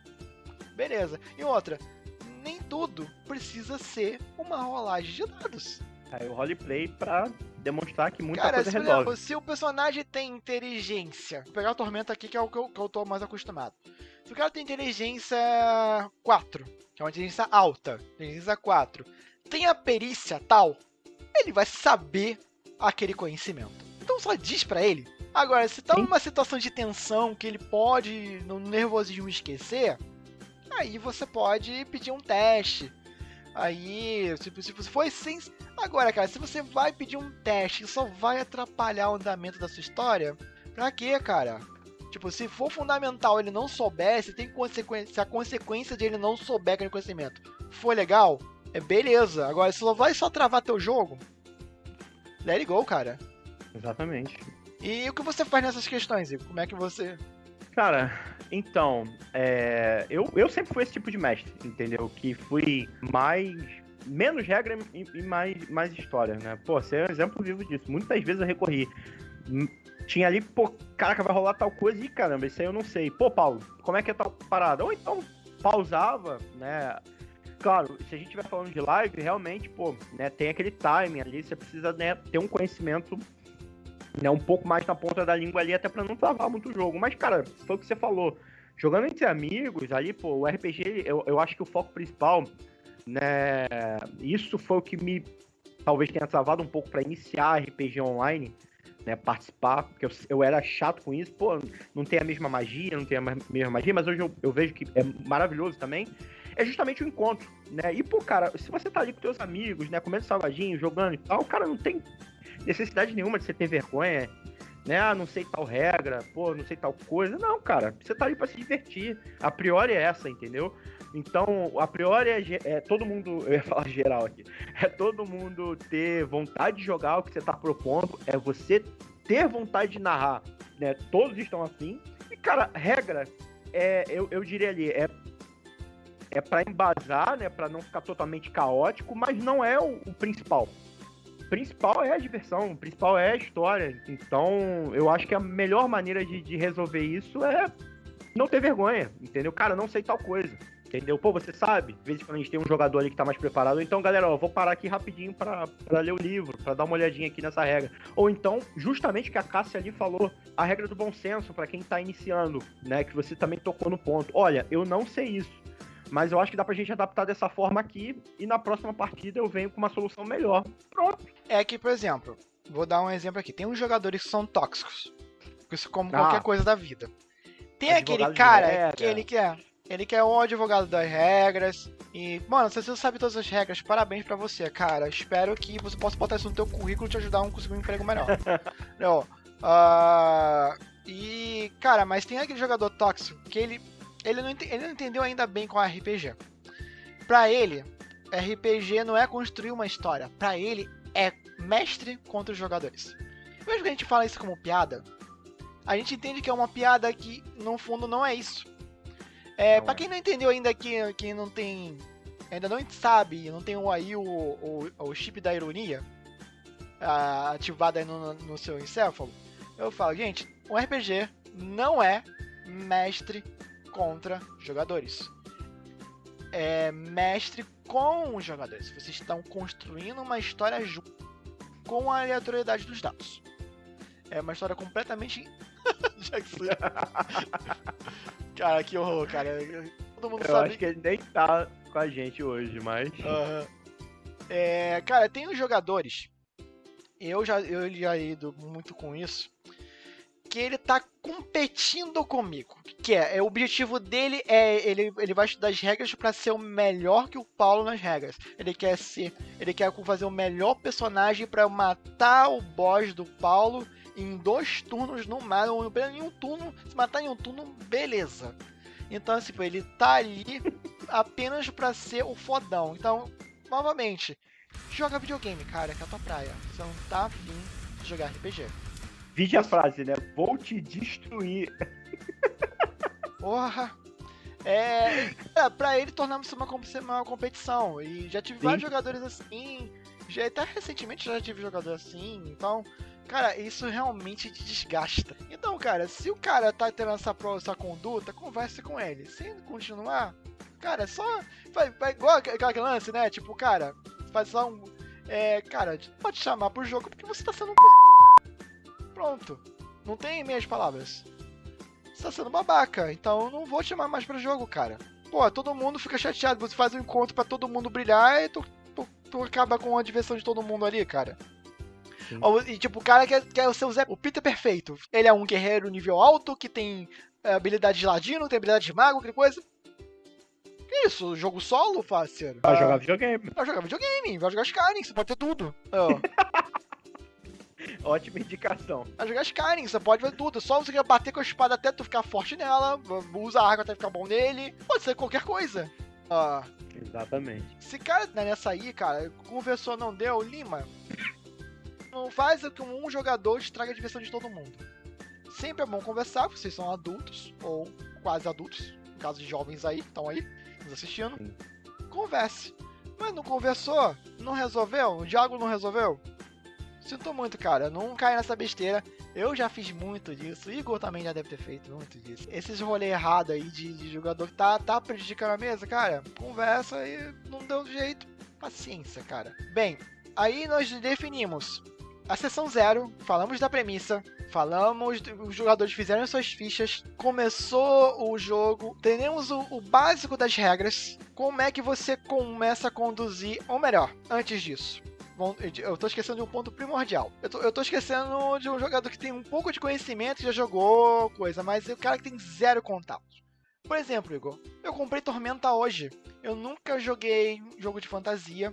beleza. E outra, nem tudo precisa ser uma rolagem de dados. Aí o roleplay pra demonstrar que muita Cara, coisa se, por resolve. exemplo, se o personagem tem inteligência, vou pegar a Tormenta aqui, que é o que eu tô mais acostumado. Se o cara tem inteligência 4, que é uma inteligência alta, inteligência 4, tem a perícia tal, ele vai saber aquele conhecimento. Então só diz pra ele. Agora, se tá numa situação de tensão que ele pode, no nervosismo, esquecer, aí você pode pedir um teste. Aí, se você for sem... Agora, cara, se você vai pedir um teste e só vai atrapalhar o andamento da sua história, pra quê, cara? Tipo, se for fundamental ele não souber, se tem consequência, se a consequência de ele não souber aquele conhecimento for legal, é beleza. Agora, se só vai travar teu jogo, let it go, cara. Exatamente. E o que você faz nessas questões, Igor? Como é que você... Cara, então, eu sempre fui esse tipo de mestre, entendeu? Que fui menos regra e mais história, né? Pô, você é um exemplo vivo disso. Muitas vezes eu recorri. Tinha ali, pô, caraca, vai rolar tal coisa. Ih, caramba, isso aí eu não sei. Pô, Paulo, como é que é tal parada? Ou então, pausava, né? Claro, se a gente estiver falando de live, realmente, pô, né, tem aquele timing ali, você precisa, né, ter um conhecimento, né, um pouco mais na ponta da língua ali, até pra não travar muito o jogo. Mas, cara, foi o que você falou. Jogando entre amigos, ali, pô, o RPG, eu acho que o foco principal, né, isso foi o que me, talvez tenha travado um pouco pra iniciar RPG online, né, participar, porque eu era chato com isso, pô, não tem a mesma magia, não tem a mesma magia, mas hoje eu vejo que é maravilhoso também. É justamente o encontro, né? E, pô, cara, se você tá ali com teus amigos, né, comendo salgadinho, jogando e tal, cara, não tem necessidade nenhuma de você ter vergonha, né? Ah, não sei tal regra, pô, não sei tal coisa. Não, cara, você tá ali pra se divertir. A priori é essa, entendeu? Então, a priori é todo mundo, eu ia falar geral aqui, é todo mundo ter vontade de jogar o que você tá propondo, é você ter vontade de narrar, né? Todos estão afim. E, cara, regra, eu diria ali, é pra embasar, né? Pra não ficar totalmente caótico, mas não é o principal. O principal é a diversão, o principal é a história. Então, eu acho que a melhor maneira de resolver isso é não ter vergonha, entendeu? Cara, não sei tal coisa, entendeu? Pô, você sabe, às vezes quando a gente tem um jogador ali que tá mais preparado, então, galera, ó, vou parar aqui rapidinho pra ler o livro, pra dar uma olhadinha aqui nessa regra. Ou então, justamente o que a Cássia ali falou, a regra do bom senso pra quem tá iniciando, né? Que você também tocou no ponto. Olha, eu não sei isso, mas eu acho que dá pra gente adaptar dessa forma aqui e na próxima partida eu venho com uma solução melhor. Pronto. É que, por exemplo, vou dar um exemplo aqui. Tem uns jogadores que são tóxicos. Isso como qualquer coisa da vida. Tem aquele cara que ele quer o advogado das regras. E, mano, se você sabe todas as regras, parabéns pra você, cara. Espero que você possa botar isso no teu currículo e te ajudar a conseguir um emprego melhor. Não. E, cara, mas tem aquele jogador tóxico que ele não entendeu ainda bem com a RPG. Pra ele, RPG não é construir uma história. Pra ele, é mestre contra os jogadores. Mesmo que a gente fala isso como piada, a gente entende que é uma piada que, no fundo, não é isso. Pra quem não entendeu ainda que não tem... Ainda não sabe, não tem aí o chip da ironia ativado aí no seu encéfalo, eu falo, gente, um RPG não é mestre contra jogadores. É mestre com os jogadores. Vocês estão construindo uma história junto com a aleatoriedade dos dados. É uma história completamente... Cara, que horror, cara. Todo mundo sabe. Eu acho que ele nem tá com a gente hoje, mas... Cara, tem os jogadores. Eu já lido muito com isso. Que ele tá competindo comigo. Que o objetivo dele ele vai estudar as regras para ser o melhor que o Paulo nas regras. Ele quer fazer o melhor personagem para matar o boss do Paulo em 2 turnos no máximo, em um turno. Se matar em um turno, beleza. Então, assim, ele tá ali apenas para ser o fodão. Então, novamente, joga videogame, cara, que é a tua praia. Você não tá afim de jogar RPG. Vide a frase, né? Vou te destruir. Porra! Pra ele tornar-se uma competição. E já tive Sim. vários jogadores assim. Já até recentemente já tive jogador assim. Então, cara, isso realmente te desgasta. Então, cara, se o cara tá tendo essa conduta, converse com ele. Se ele continuar, cara, só. Vai igual aquele lance, né? Tipo, cara, faz só um. Cara, pode chamar pro jogo porque você tá sendo um. Pronto. Não tem meias palavras. Você tá sendo babaca, então eu não vou te chamar mais pro jogo, cara. Pô, todo mundo fica chateado, você faz um encontro pra todo mundo brilhar e tu acaba com a diversão de todo mundo ali, cara. E tipo, o cara quer o seu Zé, o Peter perfeito. Ele é um guerreiro nível alto, que tem habilidade de ladino, tem habilidade de mago, que coisa. Que isso? Jogo solo, parceiro? Vai jogar videogame. Vai jogar videogame, vai jogar Skyrim, você pode ter tudo. Ótima indicação. Vai jogar Skyrim, você pode ver tudo. Só você quer bater com a espada até tu ficar forte nela, usa a água até ficar bom nele. Pode ser qualquer coisa. Exatamente. Se cara nessa aí, cara, conversou não deu, Lima. Não faz com um jogador estraga a diversão de todo mundo. Sempre é bom conversar, vocês são adultos, ou quase adultos, no caso de jovens aí, que estão aí, nos assistindo. Sim. Converse. Mas não conversou? Não resolveu? O diálogo não resolveu? Sinto muito, cara. Não cai nessa besteira. Eu já fiz muito disso. O Igor também já deve ter feito muito disso. Esses rolê errado aí de jogador que tá prejudicando a mesa, cara. Conversa e não deu jeito. Paciência, cara. Bem, aí nós definimos a sessão 0. Falamos da premissa. Falamos, os jogadores fizeram suas fichas. Começou o jogo. Tenemos o básico das regras. Como é que você começa a conduzir? Ou melhor, antes disso. Eu tô esquecendo de um ponto primordial. Eu tô esquecendo de um jogador que tem um pouco de conhecimento, já jogou coisa, mas o cara que tem 0 contato. Por exemplo, Igor, eu comprei Tormenta hoje. Eu nunca joguei jogo de fantasia.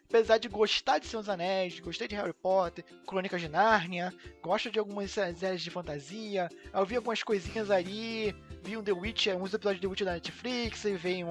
Apesar de gostar de Senhor dos Anéis, gostei de Harry Potter, Crônicas de Nárnia, gosto de algumas séries de fantasia, eu vi algumas coisinhas ali, vi um The Witcher, uns episódios de The Witcher da Netflix, e veio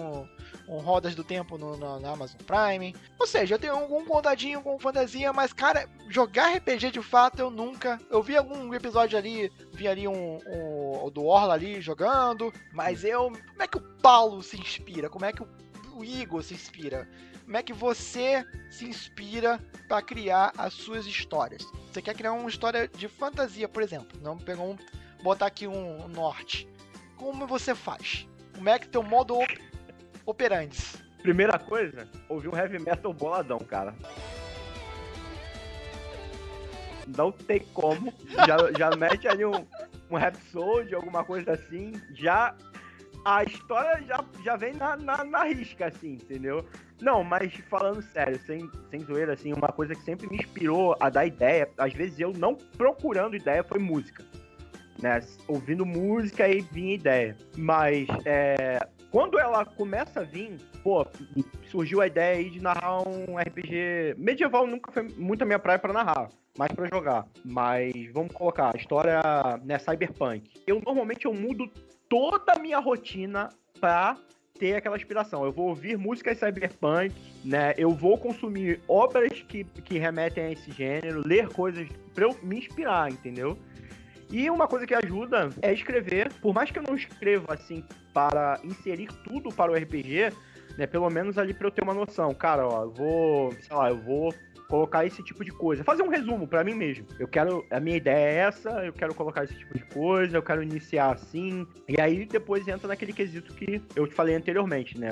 um Rodas do Tempo na Amazon Prime. Ou seja, eu tenho algum contadinho com fantasia, mas, cara, jogar RPG de fato eu nunca. Eu vi algum episódio ali, vi ali o do Orla ali jogando, mas como é que o Paulo se inspira? Como é que o Igor se inspira? Como é que você se inspira para criar as suas histórias? Você quer criar uma história de fantasia, por exemplo. Não pegou botar aqui um norte. Como você faz? Como é que teu modo operandi? Primeira coisa, ouvir um heavy metal boladão, cara. Não tem como. Já mete ali um Rhapsody, alguma coisa assim. Já a história já vem na risca, assim, entendeu? Não, mas falando sério, sem zoeira, assim, uma coisa que sempre me inspirou a dar ideia, às vezes eu não procurando ideia, foi música, né? Ouvindo música e vinha ideia. Mas, quando ela começa a vir, surgiu a ideia aí de narrar um RPG medieval, nunca foi muito a minha praia pra narrar, mais pra jogar. Mas, vamos colocar, a história, né, cyberpunk. Normalmente eu mudo toda a minha rotina pra ter aquela inspiração. Eu vou ouvir músicas cyberpunk, né? Eu vou consumir obras que remetem a esse gênero, ler coisas pra eu me inspirar, entendeu? E uma coisa que ajuda é escrever. Por mais que eu não escreva, assim, para inserir tudo para o RPG, né? Pelo menos ali pra eu ter uma noção. Cara, ó, eu vou colocar esse tipo de coisa. Fazer um resumo pra mim mesmo. A minha ideia é essa, eu quero colocar esse tipo de coisa, eu quero iniciar assim. E aí depois entra naquele quesito que eu te falei anteriormente, né?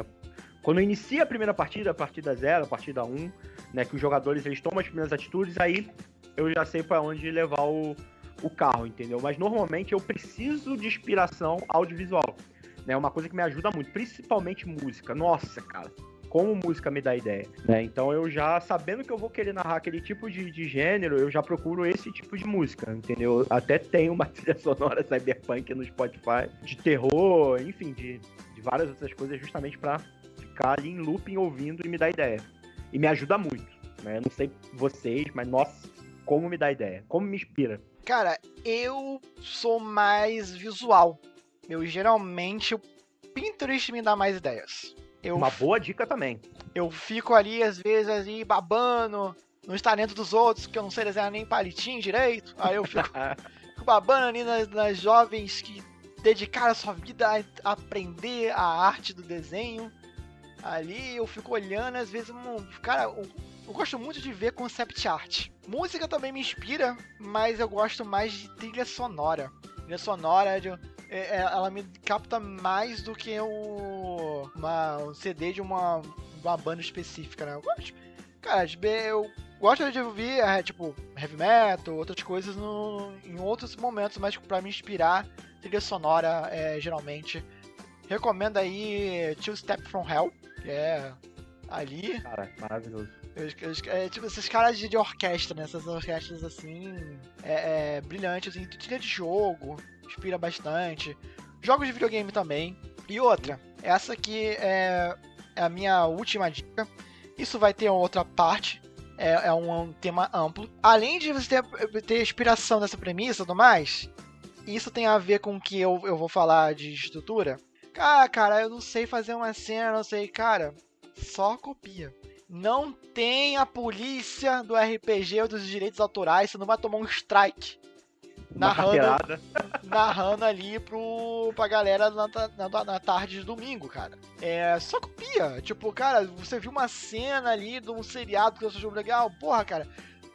Quando eu inicio a primeira partida, a partida 0, a partida 1, né? Que os jogadores eles tomam as primeiras atitudes, aí eu já sei pra onde levar o carro, entendeu? Mas normalmente eu preciso de inspiração audiovisual, né? Uma coisa que me ajuda muito, principalmente música. Nossa, cara. Como música me dá ideia, né? Então eu já, sabendo que eu vou querer narrar aquele tipo de gênero, eu já procuro esse tipo de música, entendeu? Até tem uma trilha sonora cyberpunk no Spotify, de terror, enfim, de várias outras coisas, justamente pra ficar ali em looping ouvindo e me dar ideia. E me ajuda muito, né? Eu não sei vocês, mas nossa, como me dá ideia, como me inspira. Cara, eu sou mais visual. Geralmente, o Pinterest me dá mais ideias. Uma boa dica também. Eu fico ali, às vezes, ali, babando nos talentos dos outros, que eu não sei desenhar nem palitinho direito. Aí eu fico babando ali nas jovens que dedicar a sua vida a aprender a arte do desenho. Ali eu fico olhando, às vezes, cara, eu gosto muito de ver concept art. Música também me inspira, mas eu gosto mais de trilha sonora. Trilha sonora, ela me capta mais do que um CD de uma banda específica, né? Eu gosto, cara, eu gosto de ouvir, tipo, heavy metal, outras coisas em outros momentos, mas pra me inspirar, trilha sonora, geralmente. Recomendo aí Two Step From Hell, que é ali. Cara, maravilhoso. Tipo, esses caras de orquestra, né? Essas orquestras assim, brilhantes, assim, trilha de jogo, inspira bastante. Jogos de videogame também. E outra, essa aqui é a minha última dica. Isso vai ter outra parte, é um tema amplo. Além de você ter inspiração dessa premissa e tudo mais, isso tem a ver com o que eu vou falar de estrutura. Cara, eu não sei fazer uma cena, não sei, cara, só copia. Não tem a polícia do RPG ou dos direitos autorais, você não vai tomar um strike narrando ali pra galera na tarde de domingo, cara. Só copia. Tipo, cara, você viu uma cena ali de um seriado que eu achei legal, porra, cara.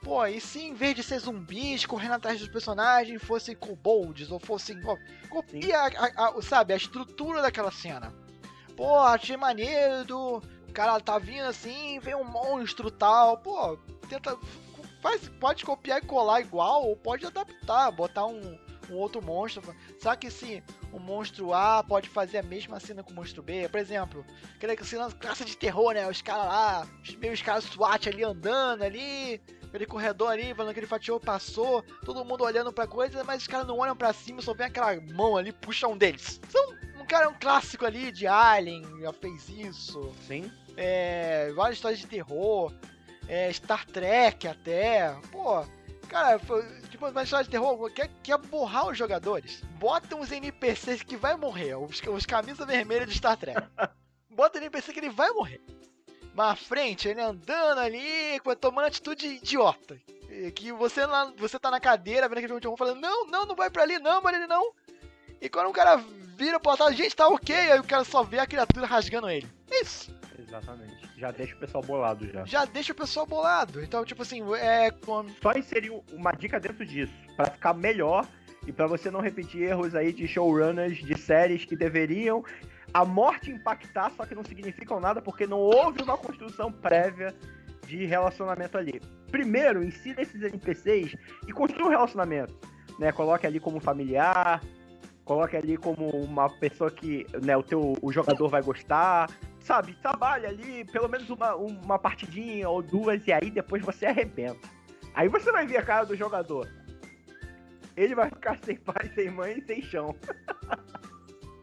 Pô, e se em vez de ser zumbis correndo atrás dos personagens, fossem kobolds ou fossem... Copia, sabe, a estrutura daquela cena. Pô, achei maneiro, o cara tá vindo assim, vem um monstro e tal. Pô, pode copiar e colar igual, ou pode adaptar, botar um outro monstro. Será que se o monstro A pode fazer a mesma cena com o monstro B? Por exemplo, aquela cena classe de terror, né? Os caras lá, os caras SWAT ali andando ali... aquele corredor ali, falando que ele fatiou, passou, todo mundo olhando pra coisa, mas os caras não olham pra cima, só vem aquela mão ali, puxa um deles. Um cara é um clássico ali de Alien, já fez isso. Sim. Várias histórias de terror, Star Trek até. Pô, cara, tipo, uma história de terror, quer borrar os jogadores. Bota uns NPCs que vai morrer, os camisas vermelhas de Star Trek. Bota NPC que ele vai morrer. Mas à frente, ele andando ali, tomando atitude idiota. Que você tá na cadeira, vendo aquele jogo falando, não vai pra ali não. E quando um cara vira pro lado, gente, tá ok, aí o cara só vê a criatura rasgando ele. Isso. Exatamente. Já deixa o pessoal bolado já. Já deixa o pessoal bolado. Então, tipo assim, Só inserir uma dica dentro disso, pra ficar melhor e pra você não repetir erros aí de showrunners de séries que deveriam a morte impactar, só que não significam nada porque não houve uma construção prévia de relacionamento ali. Primeiro, ensina esses NPCs e construa um relacionamento, né? Coloque ali como familiar, coloque ali como uma pessoa que, né, o jogador vai gostar, sabe? Trabalha ali pelo menos uma partidinha ou duas e aí depois você arrebenta. Aí você vai ver a cara do jogador. Ele vai ficar sem pai, sem mãe e sem chão.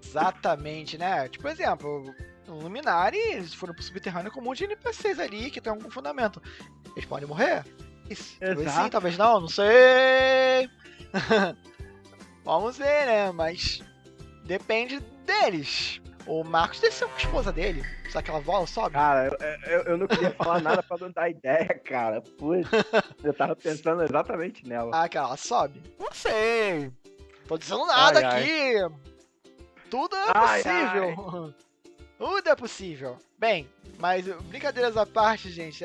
Exatamente, né? Tipo, exemplo, no Luminari, eles foram pro subterrâneo com um monte de NPCs ali que tem algum fundamento. Eles podem morrer? Isso. Talvez sim, talvez não sei. Vamos ver, né? Mas depende deles. O Marcos desceu com a esposa dele. Será que ela voa ou sobe? Cara, eu não queria falar nada pra não dar ideia, cara. Putz, eu tava pensando exatamente nela. Ah, que ela sobe? Não sei. Tô dizendo nada aqui. Tudo é possível. Tudo é possível. Bem, mas brincadeiras à parte, gente.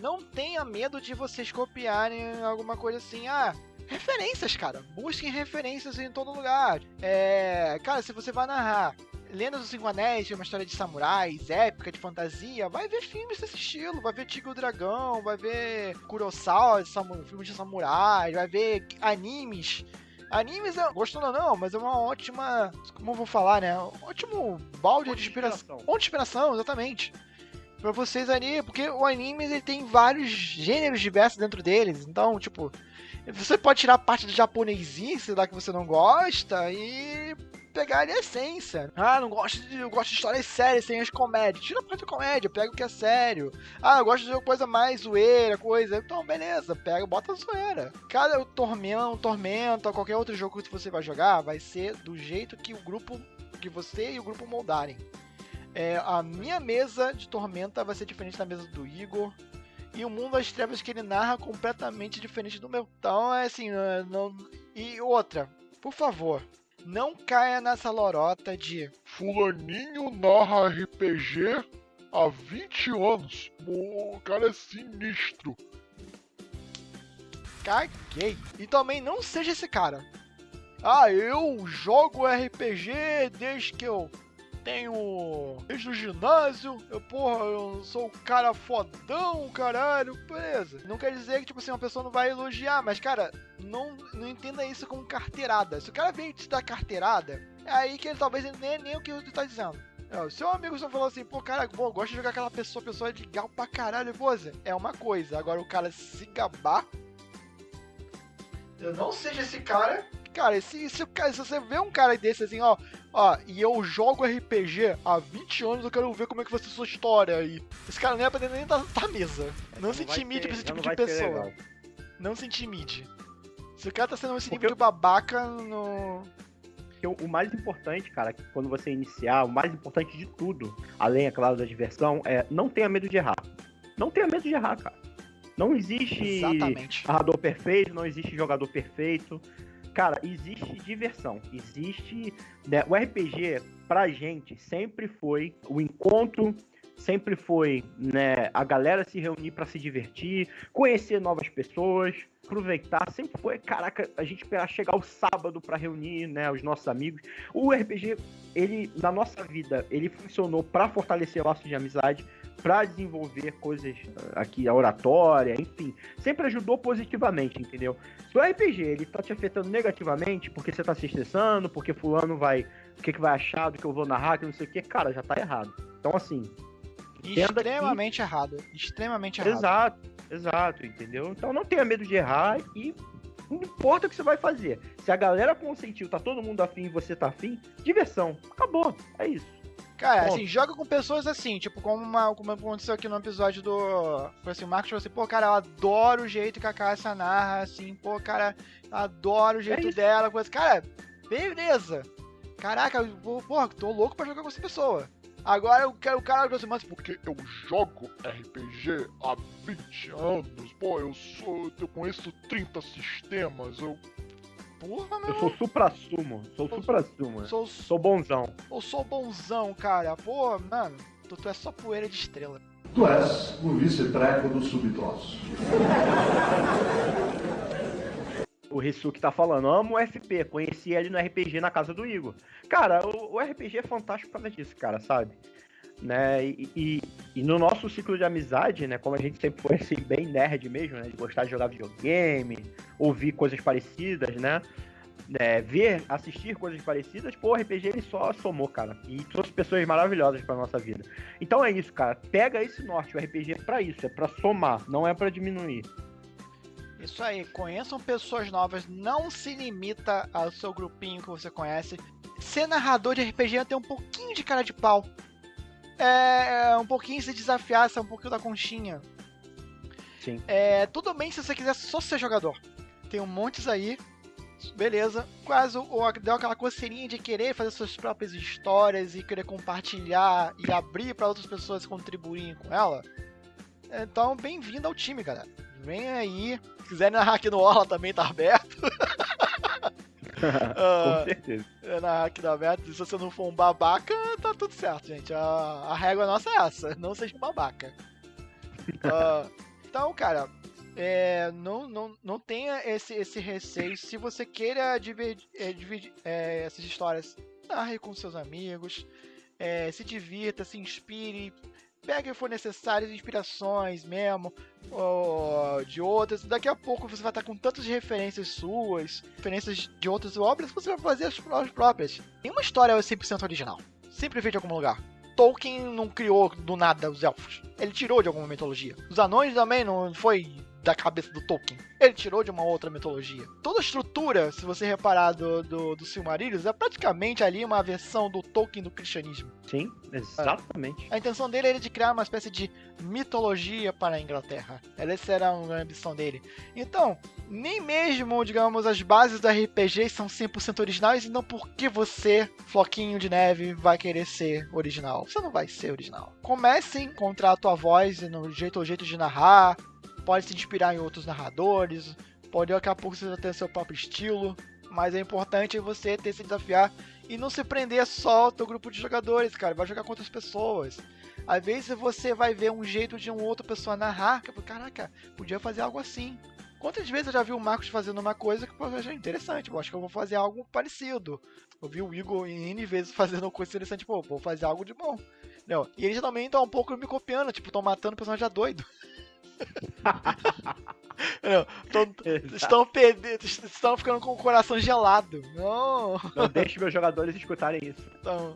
Não tenha medo de vocês copiarem alguma coisa assim. Referências, cara. Busquem referências em todo lugar. Cara, se você vai narrar Lendas dos Cinco Anéis, uma história de samurais, épica, de fantasia, vai ver filmes desse estilo. Vai ver Tigre e o Dragão, vai ver Kurosawa, filmes de samurais, vai ver animes. Animes, gostando ou não, mas é uma ótima, como eu vou falar, né? Um ótimo balde de inspiração. Fonte de inspiração, exatamente. Pra vocês ali, porque o anime ele tem vários gêneros diversos dentro deles. Então, tipo, você pode tirar a parte do japonesice lá que você não gosta e pegar ali a essência. Eu gosto de histórias sérias, sem as comédias. Tira a parte da comédia, pega o que é sério. Eu gosto de coisa mais zoeira, coisa. Então, beleza, pega, bota a zoeira. Cada Tormenta, qualquer outro jogo que você vai jogar, vai ser do jeito que que você e o grupo moldarem. A minha mesa de Tormenta vai ser diferente da mesa do Igor. E o mundo das trevas que ele narra completamente diferente do meu. Então, assim, não... E outra, por favor, não caia nessa lorota de Fulaninho narra RPG há 20 anos. O cara é sinistro. caguei. E também não seja esse cara. Eu jogo RPG desde que eu tenho... Desde o ginásio. Eu sou o cara fodão, caralho. Beleza. Não quer dizer que, tipo assim, uma pessoa não vai elogiar. Mas, cara, não entenda isso como carteirada. Se o cara veio te dar carteirada, é aí que ele talvez nem o que ele tá dizendo. O seu amigo só falou assim, pô, cara, eu gosto de jogar aquela pessoa, a pessoa é legal pra caralho, você. É uma coisa. Agora o cara se gabar... Eu não seja esse cara. Cara, se você vê um cara desse assim, e eu jogo RPG há 20 anos, eu quero ver como é que vai ser sua história aí. Esse cara nem é pra dentro nem da mesa. Não se intimide pra esse tipo de pessoa. Não se intimide. Se o cara tá sendo esse nível de babaca, no... O mais importante, cara, quando você iniciar, o mais importante de tudo, além, é claro, da diversão, é não tenha medo de errar. Não tenha medo de errar, cara. Não existe narrador perfeito, não existe jogador perfeito. Cara, existe diversão. Existe... Né, o RPG, pra gente, sempre foi o encontro, sempre foi, né, a galera se reunir pra se divertir, conhecer novas pessoas, aproveitar. Sempre foi, caraca, a gente esperar chegar o sábado pra reunir, né, os nossos amigos. O RPG, ele, na nossa vida, ele funcionou pra fortalecer laços de amizade, pra desenvolver coisas aqui, a oratória, enfim. Sempre ajudou positivamente, entendeu? Se o RPG, ele tá te afetando negativamente, porque você tá se estressando, porque fulano vai... O que vai achar do que eu vou narrar, que não sei o que, cara, já tá errado. Então, assim... Extremamente errado. Extremamente errado. Exato, entendeu? Então não tenha medo de errar e não importa o que você vai fazer. Se a galera consentiu, tá todo mundo afim e você tá afim, diversão. Acabou. É isso. Cara, assim, joga com pessoas assim, tipo, como aconteceu aqui no episódio do... Foi assim, o Marcos falou assim, pô, cara, eu adoro o jeito que a Cássia narra, assim, pô, cara, eu adoro o jeito dela, coisa. Cara, beleza. Caraca, porra, tô louco pra jogar com essa pessoa. Agora o cara falou assim, mas porque eu jogo RPG há 20 anos, pô, eu conheço 30 sistemas, porra, mano. Eu sou supra-sumo, sou bonzão. Eu sou bonzão, cara. Pô, mano, tu é só poeira de estrela. Tu és o vice-treco do subtroço. O Rissuki tá falando, amo o FP, conheci ele no RPG na casa do Igor. Cara, o RPG é fantástico por causa disso, cara, sabe? Né? E no nosso ciclo de amizade, né, como a gente sempre foi assim, bem nerd mesmo, né, de gostar de jogar videogame, ouvir coisas parecidas, né, assistir coisas parecidas, pô, o RPG ele só somou, cara, e trouxe pessoas maravilhosas pra nossa vida. Então é isso, cara, pega esse norte, o RPG é pra isso, é pra somar, não é pra diminuir. Isso aí, conheçam pessoas novas, não se limita ao seu grupinho que você conhece. Ser narrador de RPG é ter um pouquinho de cara de pau. Um pouquinho se desafiar, ser um pouquinho da conchinha. Sim. Tudo bem se você quiser só ser jogador. Tem um monte aí, beleza. Quase deu aquela coceirinha de querer fazer suas próprias histórias e querer compartilhar e abrir para outras pessoas contribuírem com ela. Então, bem-vindo ao time, galera. Vem aí. Se quiser narrar aqui no Orla também tá aberto. Com certeza. Narrar aqui no aberto. Se você não for um babaca, tá tudo certo, gente. A régua nossa é essa. Não seja um babaca. Então, cara, não tenha esse receio. Se você queira dividir essas histórias, narre com seus amigos. Se divirta, se inspire. Pegue o que for necessário, inspirações mesmo, de outras. Daqui a pouco você vai estar com tantas referências suas, referências de outras obras, que você vai fazer as próprias. Nenhuma história é 100% original. Sempre veio de algum lugar. Tolkien não criou do nada os elfos. Ele tirou de alguma mitologia. Os anões também não foi da cabeça do Tolkien. Ele tirou de uma outra mitologia. Toda a estrutura, se você reparar do Silmarillion, é praticamente ali uma versão do Tolkien do cristianismo. Sim, exatamente. A intenção dele era de criar uma espécie de mitologia para a Inglaterra. Essa era a ambição dele. Então, nem mesmo, digamos, as bases do RPG são 100% originais, e não porque você, Floquinho de Neve, vai querer ser original. Você não vai ser original. Comece a encontrar a tua voz no jeito de narrar, pode se inspirar em outros narradores, pode daqui a pouco você ter seu próprio estilo, mas é importante você ter se desafiar e não se prender só ao teu grupo de jogadores, cara. Vai jogar com outras pessoas. Às vezes você vai ver um jeito de uma outra pessoa narrar, que caraca, podia fazer algo assim. Quantas vezes eu já vi o Marcos fazendo uma coisa que eu achei interessante, eu acho que eu vou fazer algo parecido. Eu vi o Igor N vezes fazendo uma coisa interessante, vou fazer algo de bom. Não, e eles também estão um pouco me copiando, estão matando o personagem já doido. Estão ficando com o coração gelado. Não deixe meus jogadores escutarem isso.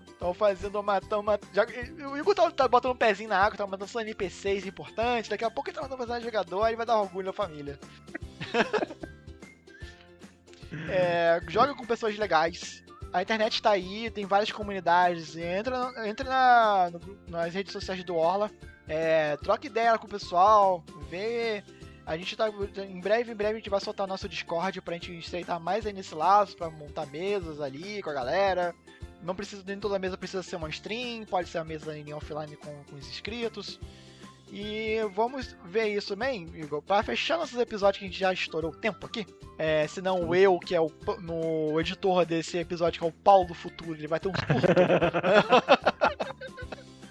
Estão fazendo o Igor tá botando um pezinho na água, tá matando só NPCs importantes. Daqui a pouco ele tá matando um jogador, aí vai dar orgulho à família. Joga com pessoas legais. A internet tá aí, tem várias comunidades. Entra nas redes sociais do Orla. Troca ideia com o pessoal, vê. A gente tá. Em breve a gente vai soltar nosso Discord pra gente estreitar mais aí nesse laço, pra montar mesas ali com a galera. Não precisa, nem toda mesa precisa ser uma stream, pode ser uma mesa em offline com os inscritos. E vamos ver isso também, Igor. Pra fechar nossos episódios, que a gente já estourou o tempo aqui. Se não eu, que é no editor desse episódio, que é o Paulo do Futuro, ele vai ter um surto.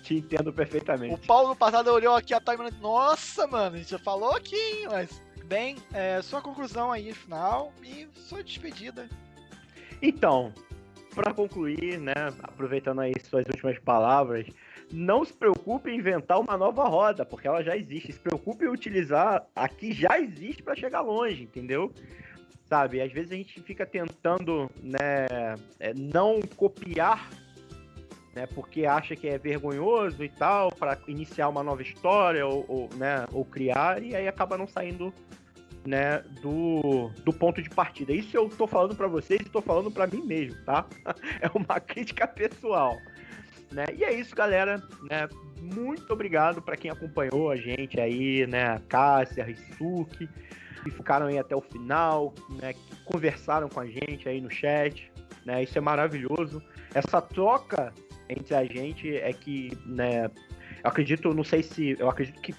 Te entendo perfeitamente. O Paulo no passado olhou aqui a timeline. Nossa, mano, a gente já falou aqui, mas. Bem, sua conclusão aí, final, e sua despedida. Então, pra concluir, né, aproveitando aí suas últimas palavras, não se preocupe em inventar uma nova roda, porque ela já existe. Se preocupe em utilizar a que já existe pra chegar longe, entendeu? Sabe, às vezes a gente fica tentando, né, não copiar, né, porque acha que é vergonhoso e tal, para iniciar uma nova história ou criar, e aí acaba não saindo, né, do ponto de partida. Isso eu tô falando para vocês e tô falando para mim mesmo, tá? É uma crítica pessoal, né? E é isso, galera, né? Muito obrigado para quem acompanhou a gente aí, né, Cássia, Risuki, que ficaram aí até o final, né, que conversaram com a gente aí no chat, né? Isso é maravilhoso. Essa troca entre a gente é que, né, eu acredito que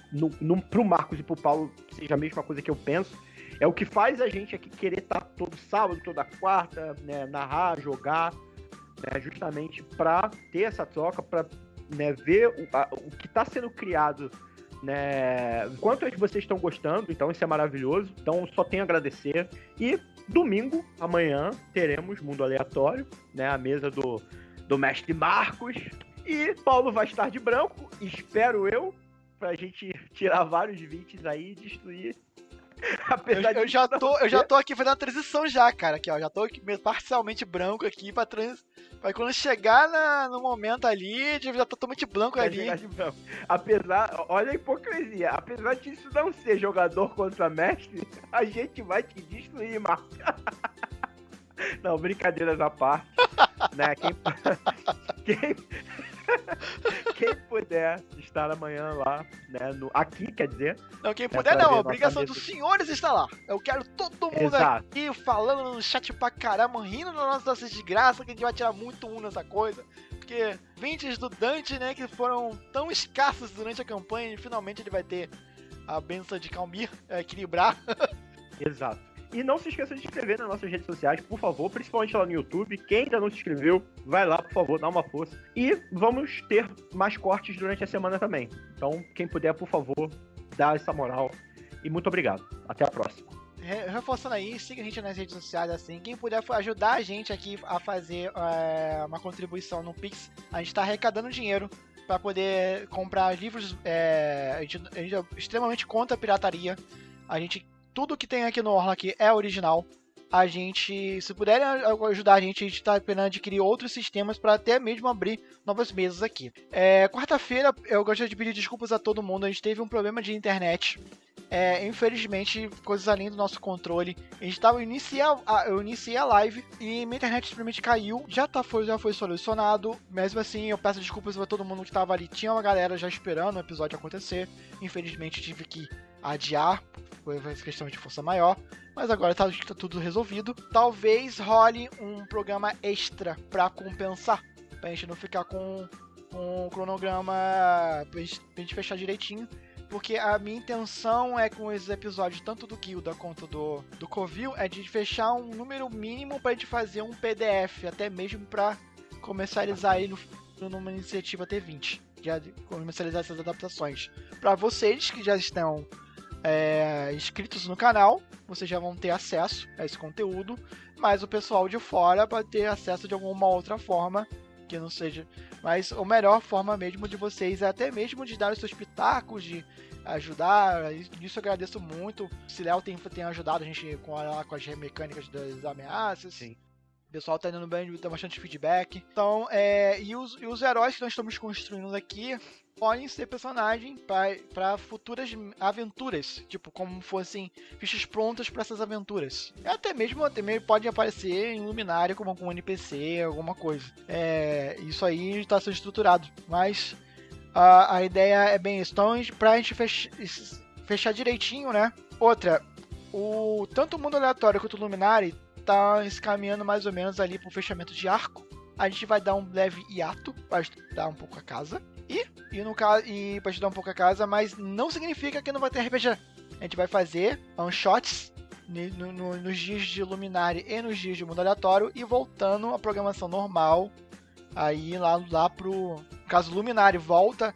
pro Marcos e pro Paulo seja a mesma coisa que eu penso, é o que faz a gente aqui querer estar todo sábado, toda quarta, né, narrar, jogar, né, justamente para ter essa troca, para, né, ver o que está sendo criado, né, quanto é que vocês estão gostando. Então isso é maravilhoso, então só tenho a agradecer. E domingo, amanhã, teremos Mundo Aleatório, né, a mesa do mestre Marcos, e Paulo vai estar de branco, espero eu, pra gente tirar vários 20 aí e destruir. Apesar eu já tô aqui fazendo a transição já, cara, aqui, ó, já tô aqui parcialmente branco aqui pra quando chegar no momento ali, já tô totalmente branco ali. Olha a hipocrisia, apesar disso não ser jogador contra mestre, a gente vai te destruir, Marcos. Não, brincadeiras à parte, né? Quem puder estar amanhã lá, né? Aqui, quer dizer. Não, quem puder não, a obrigação dos senhores está lá. Eu quero todo mundo aqui falando no chat pra caramba, rindo das nossas desgraças, que a gente vai tirar muito nessa coisa. Porque 20 do Dante, né, que foram tão escassos durante a campanha, e finalmente ele vai ter a benção de Calmir, equilibrar. Exato. E não se esqueça de se inscrever nas nossas redes sociais, por favor, principalmente lá no YouTube. Quem ainda não se inscreveu, vai lá, por favor, dá uma força. E vamos ter mais cortes durante a semana também. Então, quem puder, por favor, dá essa moral. E muito obrigado. Até a próxima. Reforçando aí, siga a gente nas redes sociais, assim. Quem puder ajudar a gente aqui a fazer uma contribuição no Pix, a gente tá arrecadando dinheiro para poder comprar livros. A gente é extremamente contra a pirataria. Tudo que tem aqui no Orla aqui é original. A gente, se puderem ajudar a gente tá esperando adquirir outros sistemas para até mesmo abrir novas mesas aqui. Quarta-feira, eu gostaria de pedir desculpas a todo mundo. A gente teve um problema de internet. Infelizmente, coisas além do nosso controle. Eu iniciei a live e minha internet simplesmente caiu. Já foi solucionado. Mesmo assim, eu peço desculpas para todo mundo que estava ali. Tinha uma galera já esperando o episódio acontecer. Infelizmente, tive que adiar. Foi questão de força maior. Mas agora tá tudo resolvido. Talvez role um programa extra para compensar. Pra gente não ficar com um cronograma. Pra gente fechar direitinho. porque a minha intenção é com os episódios tanto do Guilda quanto do Covil é de fechar um número mínimo pra gente fazer um PDF, até mesmo pra comercializar aí numa iniciativa T20, de comercializar essas adaptações. Pra vocês que já estão inscritos no canal, vocês já vão ter acesso a esse conteúdo, mas o pessoal de fora vai ter acesso de alguma outra forma que não seja. Mas a melhor forma mesmo de vocês é até mesmo de dar os seus pitacos, de ajudar. Isso eu agradeço muito. O Ciléu tem ajudado a gente com as mecânicas das ameaças. Sim. O pessoal tá indo bem, dá bastante feedback. Então, e os heróis que nós estamos construindo aqui podem ser personagens para futuras aventuras. Tipo, como fossem fichas prontas para essas aventuras. Até mesmo pode aparecer em Luminária como algum NPC, alguma coisa. Isso aí está sendo estruturado. Mas a ideia é bem isso. Então, pra gente fechar direitinho, né? Outra, tanto o Mundo Aleatório quanto o Luminária tá se caminhando mais ou menos ali pro fechamento de arco. A gente vai dar um leve hiato para estudar um pouco a casa. E para estudar um pouco a casa, mas não significa que não vai ter RPG. A gente vai fazer one-shots nos dias de Luminária e nos dias de Mundo Aleatório e voltando à programação normal. Aí lá pro... No caso, Luminária volta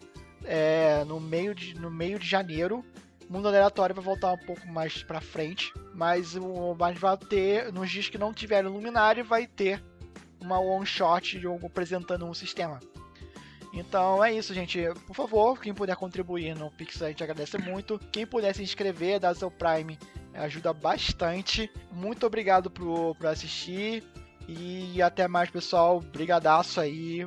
no meio de janeiro. Mundo Aleatório vai voltar um pouco mais pra frente, mas vai ter, nos dias que não tiver Luminária, vai ter uma one shot de algo apresentando um sistema. Então é isso, gente. Por favor, quem puder contribuir no Pix, a gente agradece muito. Quem puder se inscrever, dar seu Prime, ajuda bastante. Muito obrigado por assistir e até mais, pessoal. Brigadaço aí.